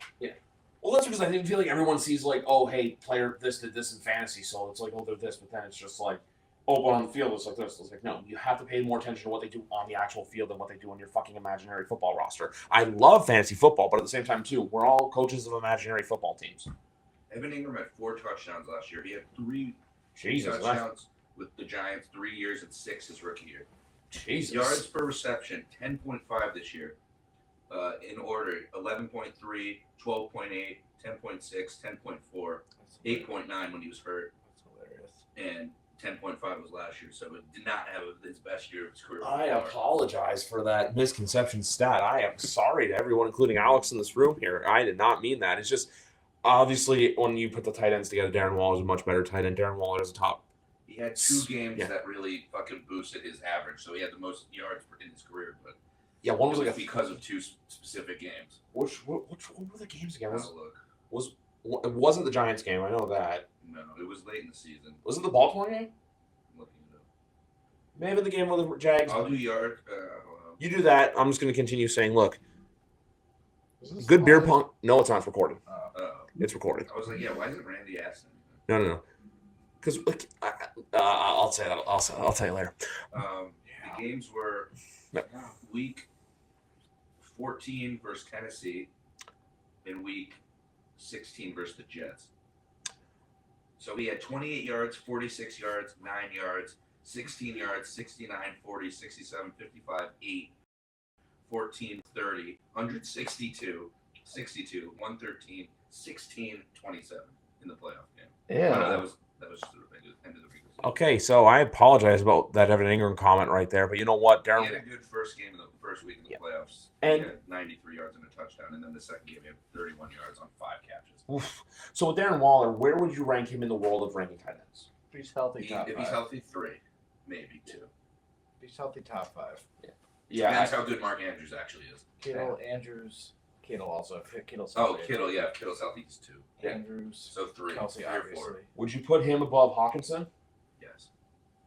well, that's because I feel like everyone sees like, oh, hey, player this did this in fantasy, so it's like, oh, they're this, but then it's just like, oh, but on the field it's like this. It's like, no, you have to pay more attention to what they do on the actual field than what they do on your fucking imaginary football roster. I love fantasy football, but at the same time too, we're all coaches of imaginary football teams.
Evan Ingram had 4 touchdowns last year. He had 3
Jesus,
touchdowns with the Giants, 3 years and 6 his rookie year.
Jesus.
Yards per reception, 10.5 this year. In order, 11.3, 12.8, 10.6, 10.4, 8.9 when he was hurt,
That's hilarious.
and 10.5 was last year. So it did not have his best year of his career.
I
before.
apologize for that misconception stat. I am sorry to everyone, including Alex in this room here. I did not mean that. It's just, obviously, when you put the tight ends together, Darren Waller is a much better tight end. Darren Waller is a top.
He had 2 games
Yeah.
that really fucking boosted his average. So he had the most yards in his career. But
Yeah, one was
It
like
because of two specific games.
What were the games again?
Look.
It wasn't the Giants game. I know that.
No, it was late in the season.
Was it the Baltimore game?
I'm looking it up.
Maybe the game with the Jags.
I'll do yard.
You do that. I'm just going to continue saying, look, good beer pong. No, it's not. It's recorded. It's recorded.
I was like, yeah, why isn't Randy asking?
No. Because I'll say that. I'll tell you later.
The games were week 14 versus Tennessee and week 16 versus the Jets. So we had 28 yards, 46 yards, 9 yards, 16 yards, 69, 40, 67, 55, 8, 14, 30, 162, 62, 113, 16, 27 in the playoff game.
Yeah.
That was just the end of the regular season.
Okay, so I apologize about that Evan Ingram comment right there, but you know what, Darren?
He had a good first game in the first week in the playoffs.
And
he had 93 yards and a touchdown, and then the second game he had 31 yards on 5 catches.
Oof. So with Darren Waller, where would you rank him in the world of ranking tight ends?
If he's healthy, top
if
5.
he's healthy, 3, maybe 2.
If he's healthy, top 5.
Yeah,
that's how good Mark Andrews actually is.
Kittle, Andrews, Kittle also. Kittle's
Kittle, yeah. Kittle's healthy, he's 2.
Andrews,
so 3.
Kelsey,
3 or
obviously.
4.
Would you put him above Hawkinson?
Yes.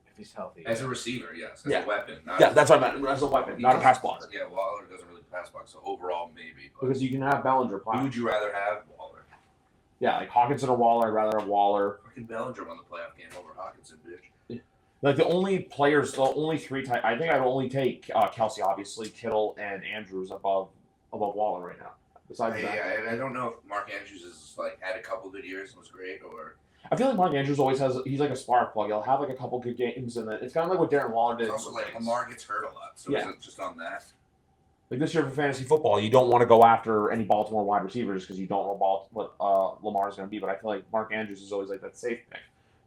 If he's healthy.
As a receiver, yes. As a weapon.
That's what I meant. As a weapon, not a pass blocker.
Yeah, Waller doesn't really pass block, so overall, maybe.
Because you can have Bellinger.
Who would you rather have, Waller?
Yeah, like Hawkinson or Waller. I'd rather have Waller.
Fucking Bellinger won the playoff game over Hawkinson, bitch.
Like the only 3 tight. I think I'd only take Kelsey, obviously, Kittle, and Andrews above Waller right now. Besides that,
yeah, I don't know if Mark Andrews has had a couple good years and was great, or
I feel like Mark Andrews always he's like a spark plug. He'll have like a couple good games, and then it's kind of like what Darren Waller did.
It's also like Lamar gets hurt a lot, so is it just on that?
Like this year for fantasy football, you don't want to go after any Baltimore wide receivers because you don't know what Lamar's going to be. But I feel like Mark Andrews is always like that safe pick.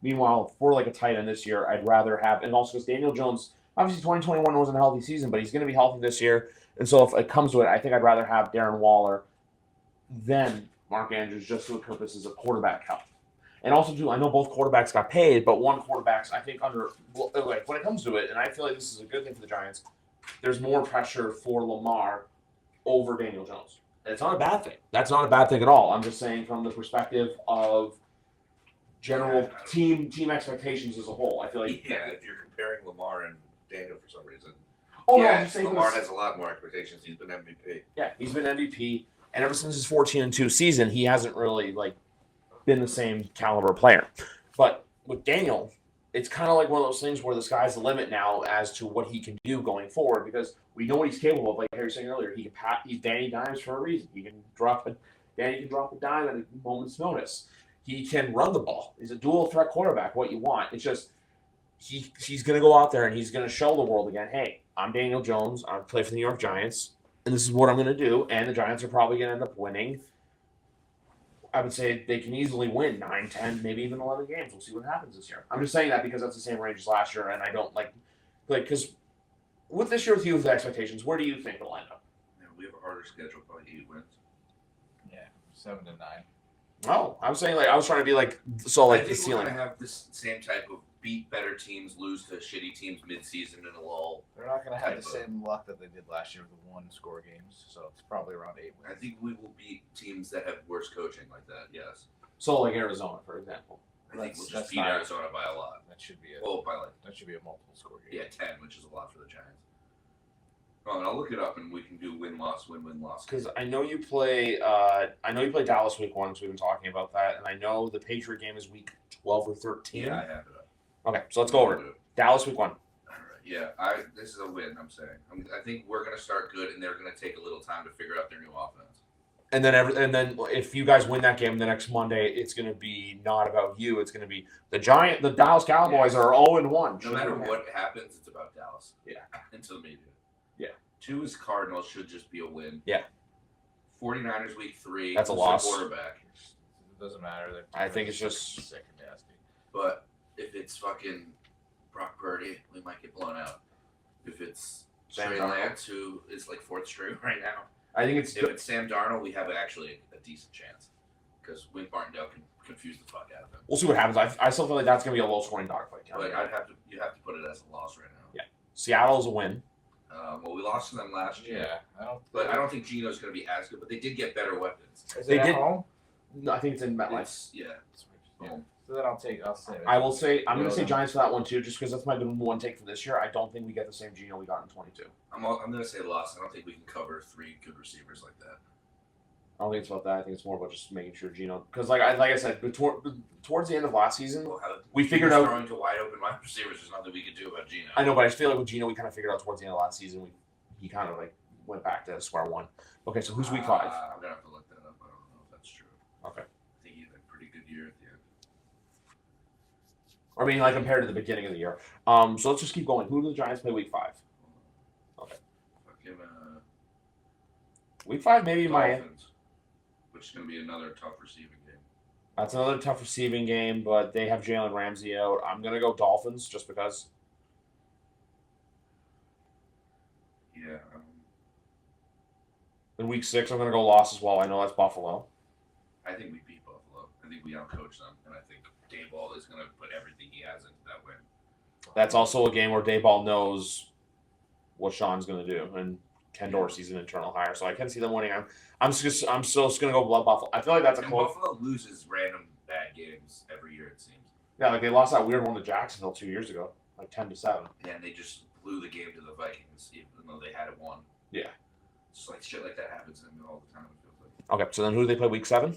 Meanwhile, for like a tight end this year, I'd rather have, and also because Daniel Jones, obviously 2021 wasn't a healthy season, but he's going to be healthy this year. And so if it comes to it, I think I'd rather have Darren Waller than Mark Andrews just for the purposes of quarterback health. And also, too, I know both quarterbacks got paid, but one quarterback's, I think, when it comes to it, and I feel like this is a good thing for the Giants, there's more pressure for Lamar over Daniel Jones. And it's not a bad thing. That's not a bad thing at all. I'm just saying from the perspective of general team expectations as a whole. I feel like
if you're comparing Lamar and Daniel for some reason.
Lamar
has a lot more expectations. He's been MVP.
Yeah, he's been MVP, and ever since his 14-2 season, he hasn't really been the same caliber player. But with Daniel, it's kind of like one of those things where the sky's the limit now as to what he can do going forward because we know what he's capable of. Like Harry was saying earlier, he's Danny Dimes for a reason. Danny can drop a dime at a moment's notice. He can run the ball. He's a dual threat quarterback. What you want? It's just he's going to go out there and he's going to show the world again. Hey, I'm Daniel Jones. I play for the New York Giants, and this is what I'm going to do. And the Giants are probably going to end up winning. I would say they can easily win 9, 10, maybe even 11 games. We'll see what happens this year. I'm just saying that because that's the same range as last year, and I don't because with this year with you with the expectations, where do you think it'll end up?
Yeah, we have a harder schedule, probably 8 wins.
Yeah, 7 to 9.
Oh, I was saying I was trying to be the ceiling.
We're gonna have this same type of beat better teams, lose to shitty teams mid-season in a lull.
They're not gonna have the same luck that they did last year with the 1-score games, so it's probably around 8 wins.
I think we will beat teams that have worse coaching like that. Yes.
So Arizona, for example.
I think we'll just beat Arizona by a lot.
That should be that should be a multiple score game.
Yeah, 10, which is a lot for the Giants. Oh, and I'll look it up, and we can do win-loss, win-win-loss.
Because I know you play. Dallas week 1, because we've been talking about that, and I know the Patriot game is week 12 or 13.
Yeah, I have it up.
Okay, so let's go over it. Dallas week 1.
All right. Yeah, this is a win. I'm saying. I think we're gonna start good, and they're gonna take a little time to figure out their new offense.
And then if you guys win that game the next Monday, it's gonna be not about you. It's gonna be the Dallas Cowboys are 0-1.
No matter what happens, it's about Dallas.
Yeah.
Until maybe.
Yeah.
2 is Cardinals should just be a win.
Yeah.
49ers week 3.
That's a loss.
Quarterback.
It doesn't matter.
I think it's just
sick and nasty.
But if it's fucking Brock Purdy, we might get blown out. If it's Trey Lance, who is 4th string right now,
I think if
it's Sam Darnold, we have actually a decent chance because Wink Martindale can confuse the fuck out of him.
We'll see what happens. I still feel like that's gonna be a low-scoring dogfight.
But you have to put it as a loss right now.
Yeah. Seattle's a win.
Well, we lost to them last year.
Yeah,
I don't think Geno's going to be as good, but they did get better weapons.
Is
They
it at
did-
home?
No, I think it's in MetLife.
Yeah.
Yeah. So then I'll say it.
I will say I'm going to say Giants for that one too, just because that's my one take for this year. I don't think we get the same Geno we got in 22.
I'm going to say loss. I don't think we can cover 3 good receivers like that.
I don't think it's about that. I think it's more about just making sure Geno, because like I said, towards the end of last season, we figured out
throwing to wide open wide receivers. There's nothing we could do about Geno.
I know, but I just feel like with Geno, we kind of figured out towards the end of last season, he kind of like went back to square one. Okay, so who's week 5?
I'm gonna have to look that up. I don't know if that's true.
Okay.
I think he had a pretty good year at the end.
I mean, like compared to the beginning of the year. So let's just keep going. Who do the Giants play week 5? Okay.
Fucking
Week 5, maybe
Dolphins, which is gonna be another tough receiving game.
That's another tough receiving game, but they have Jalen Ramsey out. I'm gonna go Dolphins just because.
Yeah.
In week 6, I'm gonna go loss as well. I know that's Buffalo.
I think we beat Buffalo. I think we outcoach them, and I think Dayball is gonna put everything he has into that win.
That's also a game where Dayball knows what Sean's gonna do, and Ken Dorsey's an internal hire, so I can see them winning. I'm still just gonna go Buffalo. I feel like that's a close.
Buffalo loses random bad games every year. It seems.
Yeah, like they lost that weird one to Jacksonville 2 years ago, like 10-7.
And they just blew the game to the Vikings, even though they had it won.
Yeah.
Just like shit like that happens to them all the time. It feels like.
Okay, so then who do they play week 7?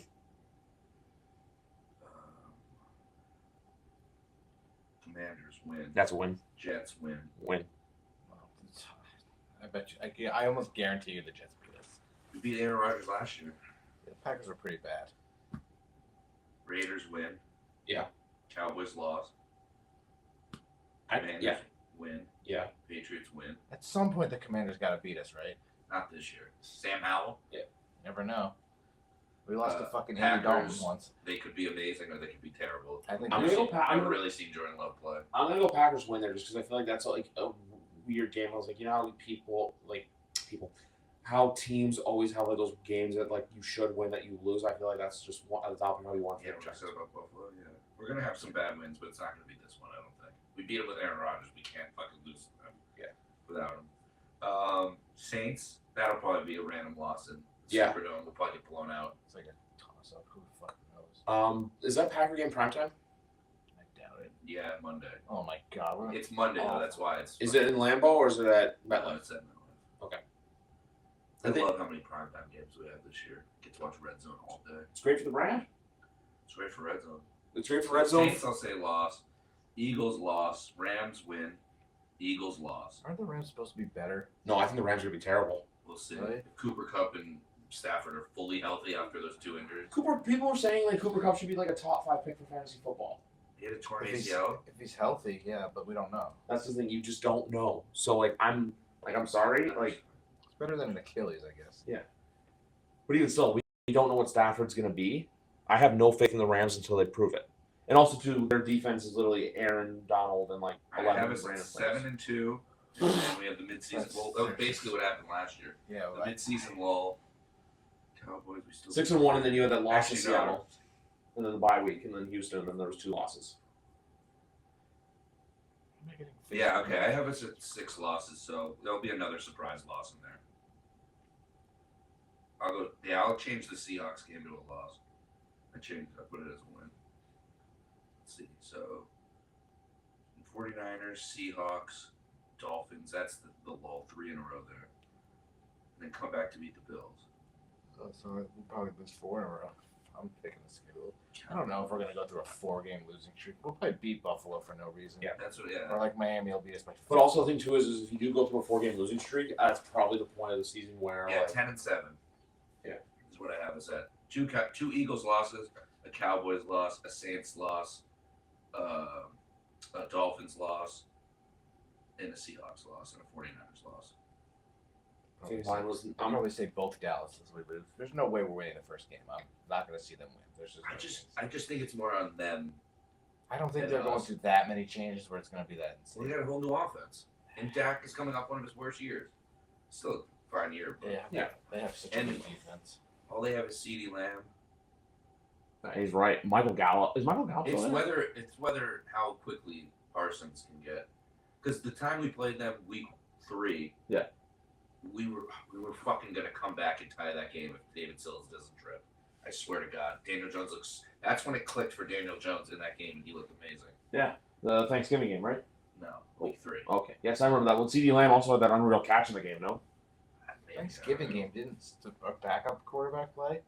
Commanders win.
That's a win.
Jets win.
Win.
I bet you. I almost guarantee you the Jets beat us.
We beat Aaron Rodgers last year.
The Packers were pretty bad.
Raiders win.
Yeah.
Cowboys lost. Commanders win.
Yeah.
Patriots win.
At some point, the Commanders got to beat us, right?
Not this year. Sam Howell.
You never know. We lost to fucking Andy
Packers,
Dalton once.
They could be amazing or they could be terrible.
I think
I'm gonna go.
I've really seen Jordan Love play.
I'm gonna go Packers win there just because I feel like that's like a weird game. I was like, you know how how teams always have like those games that like you should win that you lose. I feel like that's just at the top of how you want to
Yeah, what I said about Buffalo. Yeah, we're gonna have some bad wins, but it's not gonna be this one. I don't think. We beat him with Aaron Rodgers. We can't fucking lose them.
Yeah.
Without him. Saints. That'll probably be a random loss in Superdome. We'll probably get blown out.
It's like a toss-up. Who the fuck knows?
Is that Packer game primetime?
I doubt it.
Yeah, Monday.
Oh my god.
It's Monday though. That's why it's.
Is it in Lambeau or is it at
No,
MetLife?
it's at MetLife.
Okay.
I
I think-
love how many primetime games we have this year. Get to watch Red Zone all day.
It's great for the brand.
It's great for Red Zone.
It's great for Red Zone.
Saints, I'll say loss. Eagles loss. Rams win. Eagles loss.
Aren't the Rams supposed to be better?
No, I think the Rams are gonna be terrible.
We'll see.
Really?
If Cooper Kupp and Stafford are fully healthy after those 2 injuries.
People are saying like Cooper Kupp should be like a top 5 pick for fantasy football.
He had a torn
If
ACL.
he's healthy, yeah, but we don't know.
That's the thing, you just don't know. So like I'm sorry, like,
It's better than an Achilles, I guess.
but even still, we don't know what Stafford's gonna be. I have no faith in the Rams until they prove it. And also too, their defense is literally Aaron Donald and like
I
11
have us at
random
7-2, and then we have the midseason lull. That was basically what happened last year.
Yeah,
The midseason lull. Cowboys, we still
6-1, and then you had that loss to
Actually, no.
Seattle, and then the bye week, and then Houston, and then there was 2 losses.
Yeah, okay. I have us at 6 losses, so there'll be another surprise loss in there. I'll change the Seahawks game to a loss. I put it as a win. Let's see. So 49ers, Seahawks, Dolphins, that's the lull, 3 in a row there. And then come back to beat the Bills.
So we'll probably lose 4 in a row. I'm picking the schedule. I don't know if we're gonna go through a 4-game losing streak. We'll probably beat Buffalo for no reason.
Yeah.
That's what
Or like Miami will beat us by 4.
But also the thing too is if you do go through a 4-game losing streak, that's probably the point of the season where
yeah,
like,
10-7.
Yeah.
Is what I have us at. 2 Eagles losses, a Cowboys loss, a Saints loss, a Dolphins loss, and a Seahawks loss, and a 49ers loss.
I think mine was.
I'll probably say both Dallas as we lose. There's no way we're winning the first game. I'm not going to see them win. There's just no chance.
I just think it's more on them.
I don't think
and
they're going
us.
through that many changes where it's going to be that
Well, they
insane.
got a whole new offense, and Dak is coming off one of his worst years. Still a fine year, but
Yeah, they have such a
And-
good defense.
all they have is CeeDee Lamb.
He's right. Michael Gallup is Michael Gallup.
It's
still there?
whether how quickly Parsons can get, because the time we played them week 3.
Yeah.
We were fucking gonna come back and tie that game if David Sills doesn't trip. I swear to God, Daniel Jones looks. That's when it clicked for Daniel Jones in that game, and he looked amazing.
Yeah, the Thanksgiving game, right?
No, week 3.
Okay. Yes, I remember that. Well, CD Lamb also had that unreal catch in the game, no?
Thanksgiving game didn't a backup quarterback play? Or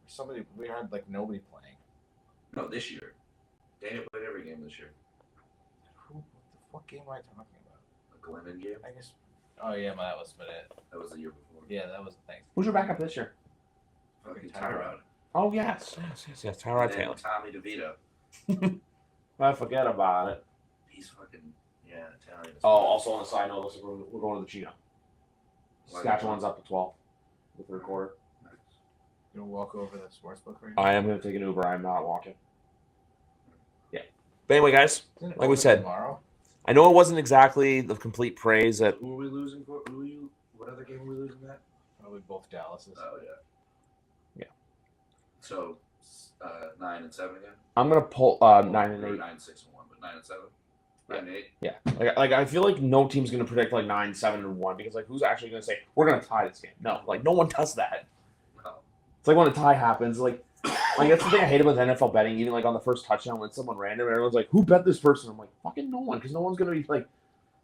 somebody we had like nobody playing.
No, this year. Daniel played every game this year.
What game am I talking about?
A Glennon game.
I guess. Oh yeah, that was but it.
That was the year before.
Yeah, that was thanks.
Who's your backup this year?
Fucking Tyrod.
Oh yes, Tyrod
And then
Taylor.
Tommy DeVito.
I forget about it.
He's fucking Italian.
Oh, also on the side note, looks like we're going to the Chino.
Why
Saskatchewan's up to 12 with the recorder.
You gonna walk over the sports book right
I am going to take an Uber. I'm not walking. Yeah. But anyway, guys,
now?
like we said,
Tomorrow.
I know it wasn't exactly the complete praise that.
Who are we losing for? What other game are we losing at?
Probably both Dallases.
Oh yeah.
Yeah.
So 9 and 7 again.
I'm going to pull 9 and 8.
9, 6 and 1, but 9 and 7. 9 and 8.
Yeah. Like I feel like no team's going to predict like 9, 7, and 1 because like who's actually going to say we're going to tie this game? No, like no one does that.
No.
It's like when a tie happens, like that's the thing I hate about NFL betting. Even like on the first touchdown, when someone random, everyone's like, "Who bet this person?" I'm like, "Fucking no one," because no one's gonna be like.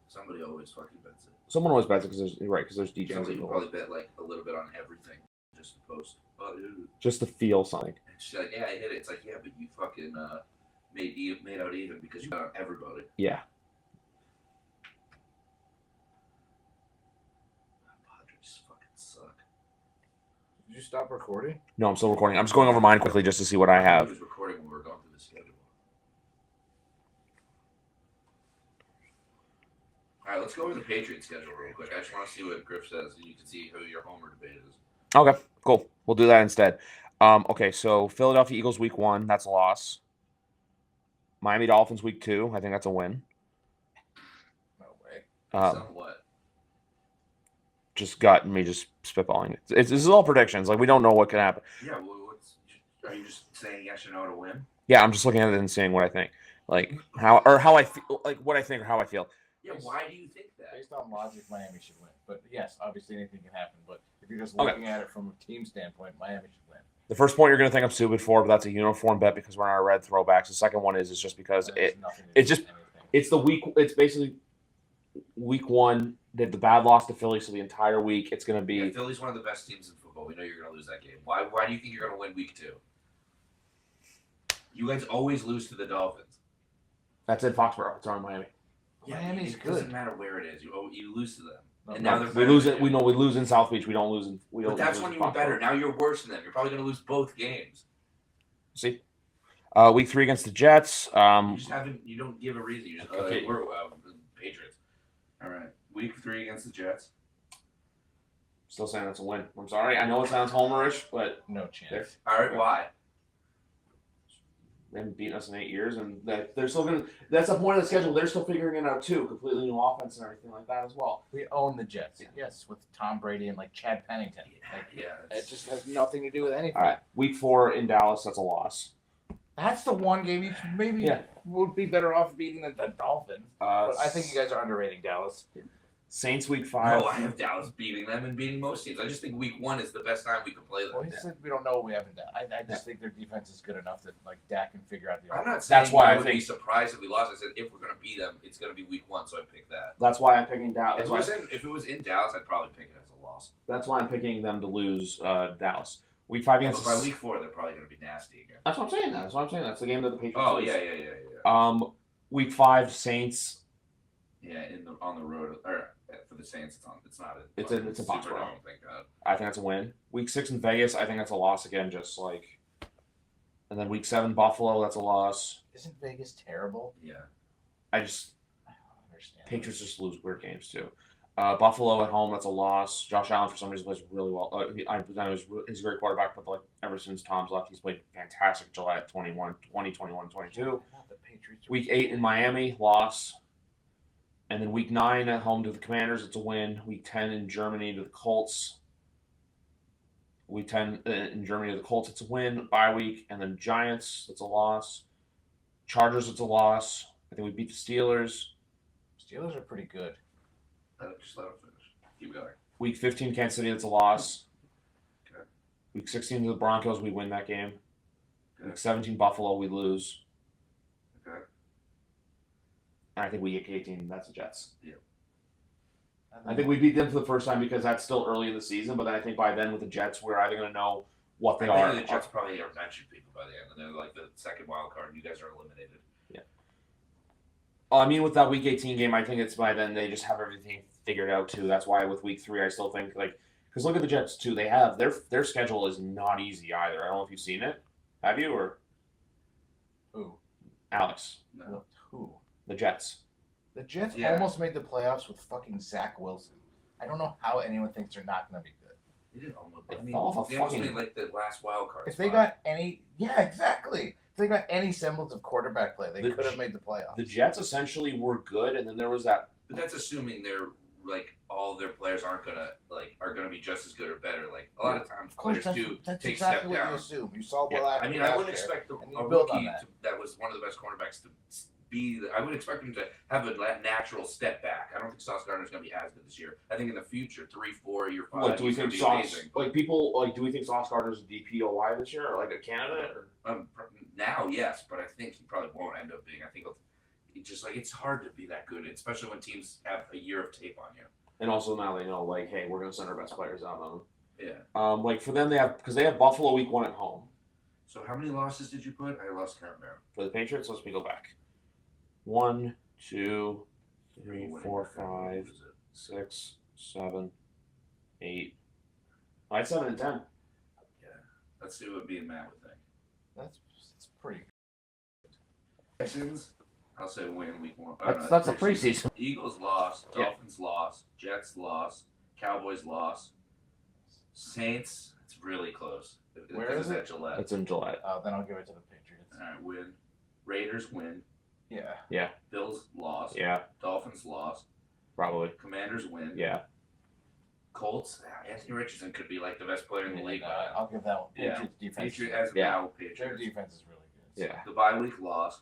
Somebody always fucking bets it.
Someone always bets it because there's DJs.
Somebody will probably bet like a little bit on everything just to post. Oh, dude.
Just to feel something.
And she's like, "Yeah, I hit it." It's like, "Yeah, but you fucking made out even because you got on everybody."
Yeah.
Padres fucking suck.
Did you stop recording?
No, I'm still recording. I'm just going over mine quickly just to see what I
I
have.
was recording when we were going through the schedule. All right, let's go over the Patriots schedule real quick. I just want to see what Griff says, and you can see who your homer debate is.
Okay, cool. We'll do that instead. Okay, so Philadelphia Eagles week 1, that's a loss. Miami Dolphins week 2, I think that's a win.
No way.
Somewhat.
Just got me just spitballing. This is all predictions. Like we don't know what could happen.
Yeah, well, are you just saying yes or no to win?
Yeah, I'm just looking at it and saying what I think. Like how I feel, like what I think or how I feel.
Yeah, why do you think that?
Based on logic, Miami should win. But yes, obviously anything can happen. But if you're just looking at it from a team standpoint, Miami should win.
The first point you're going to think I'm stupid for, but that's a uniform bet because we're on our red throwbacks. The second one is just because it's just it's the week. It's basically week 1 did the bad loss to Philly, so the entire week it's going to be.
Yeah, Philly's one of the best teams in football. We know you're going to lose that game. Why do you think you're going to win week 2? You guys always lose to the Dolphins.
That's in Foxborough. It's on Miami.
Yeah,
Miami's
it
good.
doesn't matter where it is. You lose to them.
No,
And now
no,
they're
We
better
lose
than
it.
you.
We lose in South Beach. We don't lose in.
But that's when you were better. Now you're worse than them. You're probably going to lose both games.
See, week 3 against the Jets.
You just haven't. You don't give a reason. You just
Okay.
we're the Patriots. All right, week 3 against the Jets.
Still saying that's a win. I'm sorry. I know it sounds homerish, but
no chance.
All right, why?
they haven't beaten us in 8 years, and they're still going to. That's the point of the schedule. They're still figuring it out too. Completely new offense and everything like that as well.
We own the Jets. Yes, with Tom Brady and like Chad Pennington. Like,
Yeah,
it just has nothing to do with anything.
All right, week 4 in Dallas. That's a loss.
That's the one game you maybe would be better off beating than the Dolphins. But I think you guys are underrating Dallas.
Saints week 5.
No, I have Dallas beating them and beating most teams. I just think week 1 is the best time we can play them.
Well, he said we don't know what we haven't done. I just think their defense is good enough that like Dak can figure out the
I'm
offense.
not saying
That's why
I
I
would be
think-
surprised if we lost. I said if we're going to beat them, it's going to be week 1, so I picked that.
That's why I'm picking Dallas.
If it was in Dallas, I'd probably pick it as a loss.
That's why I'm picking them to lose Dallas. Week 5 against.
But by week 4, they're probably going to be nasty again.
That's what I'm saying. That's what I'm saying. That's the game that the Patriots.
Oh
lose.
yeah.
Week 5 Saints.
Yeah, on the road or for the Saints, it's not.
It's a box
Superdome,
round.
thank God.
I think that's a win. Week 6 in Vegas. I think that's a loss again. Just like. And then week 7 Buffalo. That's a loss.
Isn't Vegas terrible?
Yeah.
I just
I don't understand.
Patriots just lose weird games too. Buffalo at home, that's a loss. Josh Allen for some reason plays really well. He's a great quarterback, but like ever since Tom's left, he's played fantastic. July 21, 22.
Not the Patriots.
Week 8 in Miami, loss. And then week 9 at home to the Commanders, it's a win. Week 10 in Germany to the Colts. Week 10 in Germany to the Colts, it's a win. Bye week. And then Giants, it's a loss. Chargers, it's a loss. I think we beat the Steelers.
Steelers are pretty good.
Just let him finish. Keep going.
Week 15, Kansas City, that's a loss.
Okay.
Week 16 to the Broncos, we win that game.
Okay.
Week 17, Buffalo, we lose.
Okay.
And I think week 18, that's the Jets.
Yeah.
I think we beat them for the first time because that's still early in the season, but then I think by then with the Jets, we're either going to know what they are.
The Jets probably are benching people by the end, and they're like the second wild card, and you guys are eliminated.
Yeah. I mean, with that week 18 game, I think it's by then they just have everything figured out too. That's why with week 3, I still think because look at the Jets too. They have their schedule is not easy either. I don't know if you've seen it. Have you or
Who?
Alex?
No.
Who?
The Jets.
The Jets
Yeah.
almost made the playoffs with fucking Zach Wilson. I don't know how anyone thinks they're not going to be good.
They didn't almost.
They
I mean,
fell off a
they almost
fucking-
made like the last wild card.
If they
spot.
got any, yeah, exactly. If they got any semblance of quarterback play, they
The
could have made the playoffs.
The Jets essentially were good, and then there was that.
But that's assuming they're like all their players are gonna be just as good or better. Like a lot of times,
Of course,
players do
that's
take
exactly
step
what
down.
you assume. You saw
Yeah.
Black.
I mean, I wouldn't expect
and you
a
build on
rookie
that.
that was one of the best cornerbacks to be. I would expect him to have a natural step back. I don't think Sauce Gardner's going to be as good this year. I think in the future, 3, 4, year 5,
Like, do we
he's
think
gonna be
Sauce?
amazing.
Like people like, do we think Sauce Gardner's a DPOY this year, or like a candidate? Or?
Now, yes, but I think he probably won't end up being. I think it's just like it's hard to be that good, especially when teams have a year of tape on you.
And also now they know like, hey, we're going to send our best players out on them.
Yeah.
Like for them, they have Buffalo week 1 at home.
So how many losses did you put? I lost count now.
For the Patriots, let's me go back. 1, 2, 3, 4, 5, 6, 7, 8. I had 7 and 10.
Yeah. Let's see what B and Matt would think.
That's pretty.
Predictions? I'll say win week 1.
That's a preseason.
Eagles lost.
Yeah.
Dolphins lost. Jets lost. Cowboys lost. Saints. It's really close.
Where
Because
is
it's
it?
at Gillette.
It's in Gillette.
Then I'll give it to the Patriots.
All right, win. Raiders win.
Yeah.
Bills lost.
Yeah,
Dolphins lost.
probably.
Commanders win.
Yeah.
Colts. Anthony Richardson could be like the best player in the league.
I'll give that one.
Yeah.
Patriots defense.
Patriot as of
Yeah.
now.
Their
Patriots.
defense is really good.
Yeah.
The bye week lost.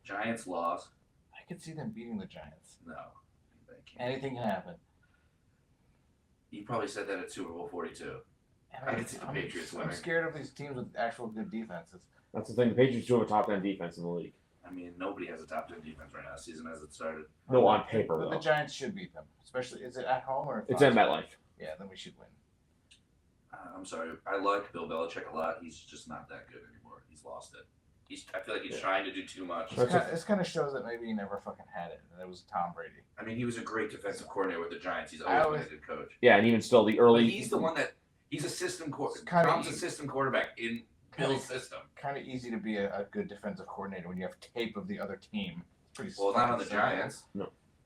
Giants lost.
I could see them beating the Giants.
No. They can't.
Anything can happen.
You probably said that at Super Bowl 42.
And
I could see the Patriots
I'm
winning.
scared of these teams with actual good defenses.
That's the thing. The Patriots do have a top 10 defense in the league.
I mean, nobody has a top 10 defense right now. Season as it started.
No, on paper
But the
though.
Giants should beat them. Especially, is it at home or?
It's in MetLife.
Yeah, then we should win.
I'm sorry. I like Bill Belichick a lot. He's just not that good anymore. He's lost it. I feel like he's trying to do too much.
This kind of shows that maybe he never fucking had it, and it was Tom Brady.
I mean, he was a great defensive coordinator with the Giants. He's
I
always
always-
been a good coach.
Yeah, and even still, the
But
early.
he's the one that he's a system quarterback.
kinda
Tom's a
easy.
system quarterback in Bill's system.
Kind of easy to be a good defensive coordinator when you have tape of the other team. It's pretty.
Well, not on the
fucking simple.
Giants.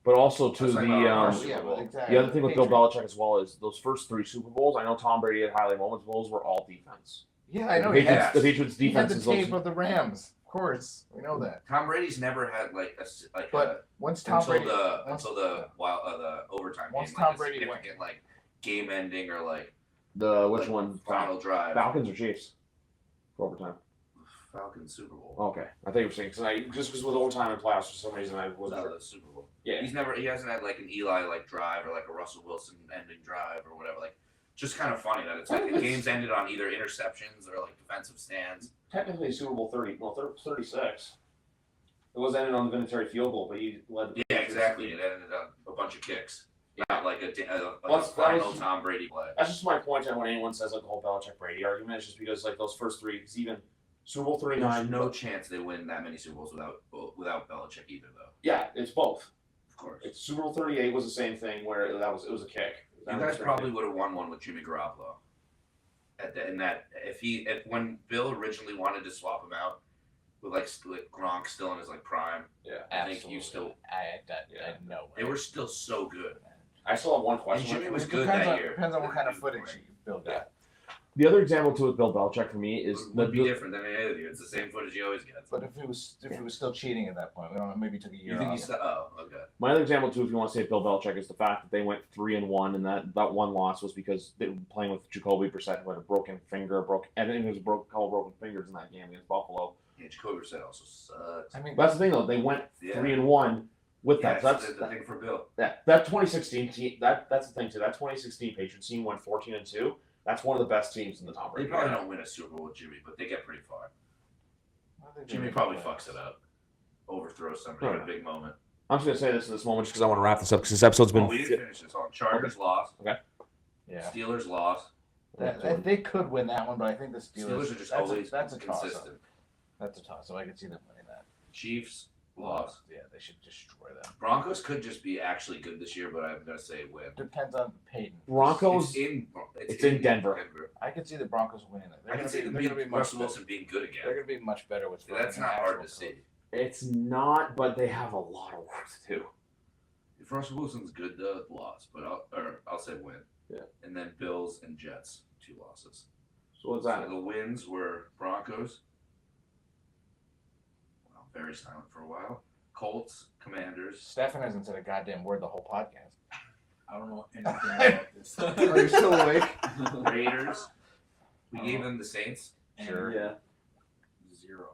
But also to
That's like
the
our
Oh, yeah, but exactly.
the other thing with Bill
Patriots.
Belichick as well is those first 3 Super Bowls. I know Tom Brady had highlight moments. Those were all defense.
Yeah, I know.
The
He
Patriots,
had,
the Patriots
he had
defense
the
is
tape
also,
of the Rams. Of course, we know that.
Tom Brady's never had
But once Tom
until
Brady,
the overtime
Once
game,
Tom
like a
Brady
significant like game ending or like
the which
like,
one?
final drive.
Falcons or Chiefs for overtime.
Falcons Super Bowl.
Okay, I think you were saying just because with overtime and playoffs for some reason I wasn't
No,
sure.
the Super Bowl.
Yeah,
He hasn't had like an Eli like drive or like a Russell Wilson ending drive or whatever. Like just kind of funny that it's like the games ended on either interceptions or like defensive stands.
technically Super Bowl 36. It was ended on the Vinatieri field goal, but he led. The
Yeah, exactly. It ended on a bunch of kicks. Not like a
Well,
final Tom Brady play.
That's just my point. And when anyone says like the whole Belichick Brady argument, it's just because like those first 3, because even Super Bowl 39.
There's no chance they win that many Super Bowls without Belichick either, though.
Yeah, it's both.
Of course.
It's Super Bowl 38 was the same thing where it was a kick.
You guys probably would have won one with Jimmy Garoppolo. When Bill originally wanted to swap him out with like Gronk still in his like prime,
Yeah,
I think you still
I know.
they were still so good.
I still have one
And
question.
Jimmy was
It
good
depends
that
on,
year.
Depends on what kind of footage you build up.
The other example too with Bill Belichick for me is
It would be different than any other year. It's the same footage he always gets.
But if he was still cheating at that point, we don't know, maybe he took a
You
year
think
off.
he's okay?
my other example too, if you want to say Bill Belichick, is the fact that they went 3-1, and that one loss was because they were playing with Jacoby Brissett, who had a broken finger, I think it was a couple broken fingers in that game against Buffalo.
Yeah, Jacoby Brissett also sucks.
I mean,
That's the thing though, they went
Yeah.
3-1 with
Yeah,
that. So
that's the thing for Bill.
that 2016 team. That's the thing too. That 2016 Patriots team went 14-2. That's one of the best teams in the Tom
They
Brady.
probably don't win a Super Bowl with Jimmy, but they get pretty far.
I think
Jimmy
they
probably
make
fucks it up, overthrows somebody in a big moment.
I'm just gonna say this in this moment just because I want to wrap this up because this episode's been.
Oh, we didn't finish this on. Chargers lost.
Yeah.
Steelers lost.
They could win that one, but I think the Steelers
Steelers are just
that's
always
that's a toss-up.
consistent.
That's a toss-up. I can see them winning that.
Chiefs lost.
Yeah, they should destroy them.
Broncos could just be actually good this year, but I'm gonna say win.
Depends on Peyton.
Broncos.
It's
in Denver.
I can see the Broncos winning it.
I can see
they're gonna be much
Russell Wilson being good
They're
again.
gonna be much better with.
That's not hard to see.
It's not, but they have a lot of work to do.
If Russell Wilson's good, though, loss, but I'll say win.
Yeah.
And then Bills and Jets, 2 losses.
So what's
So
that?
the wins were Broncos. Well, very silent for a while. Colts, Commanders.
Stefan hasn't said a goddamn word the whole podcast.
I don't know anything about this.
Are you still awake?
Raiders. We gave them the Saints.
Sure.
Yeah.
0.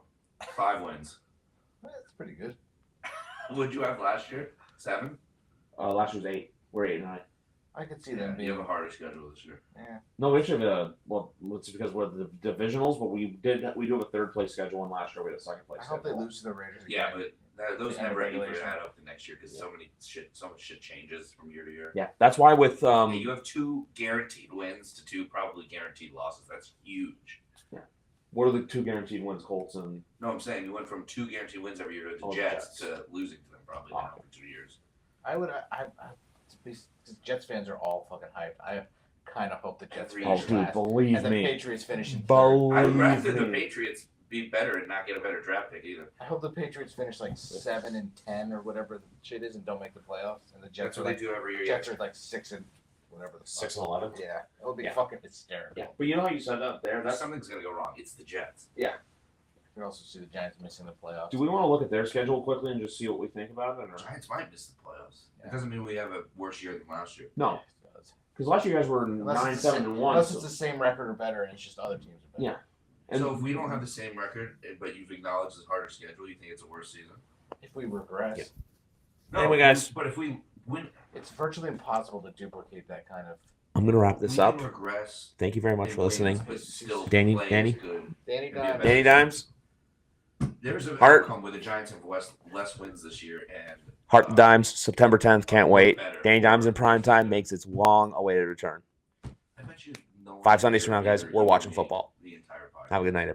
5 wins.
That's pretty good.
What'd you have last year? 7?
Last year was 8. We're 8-9.
I could see
Yeah,
them
you
being.
have a harder schedule this year.
Yeah.
No, we actually have it's because we're the divisionals, but we do have a 3rd place schedule, and last year we had a 2nd place
I hope they
schedule.
lose to the Raiders.
Yeah,
again.
but those
The
never even
regulation.
add up the next year because so much shit changes from year to year.
Yeah, that's why with
You have 2 guaranteed wins to 2 probably guaranteed losses. That's huge.
what are the 2 guaranteed wins, Colts and
No, I'm saying you went from 2 guaranteed wins every year to the
Oh, the
Jets
Jets.
to losing to them probably now for 2 years.
I would. These Jets fans are all fucking hyped. I kind of hope the Jets
Every
finish
oh, dude,
last,
believe
and the
me,
Patriots finish in third.
I'd rather
believe
the
me.
Patriots be better and not get a better draft pick either.
I hope the Patriots finish like 7-10 or whatever the shit is, and don't make the playoffs. And the Jets
That's
are
what
like
they do every year.
Jets are like 6 and whatever the fuck.
6-11.
Yeah, it would be
Yeah.
fucking hysterical.
Yeah, but you know how you said that there. That's.
Something's gonna go wrong. It's the Jets.
You can also see the Giants missing the playoffs.
Do we want to look at their schedule quickly and just see what we think about it? Or?
Giants might miss the playoffs.
Yeah.
It doesn't mean we have a worse year than last year.
No, because last year you guys were
Unless it's the
9-7-1.
Unless
so-
it's the same record or better, and it's just other teams are better.
Yeah. And
So if we don't have the same record, but you've acknowledged this harder schedule, you think it's a worse season?
If we regress,
Yeah.
No,
Anyway, guys.
But if we win,
it's virtually impossible to duplicate that kind of.
I'm gonna wrap this
we
up.
can regress.
Thank you very much
in
for listening.
wins, but still
Danny-
play
Danny?
is good.
Danny
It'd be a
Dimes.
better
Danny Dimes,
There's an
Hart.
outcome where the Giants have less wins this year, and
Heart Dimes, September 10th. Can't wait.
better.
Danny Dimes in prime time makes its long-awaited return.
I bet you no one
5 Sundays from now,
here
guys, we're
even
watching
the-
football.
The entire podcast.
Have a good night, everyone.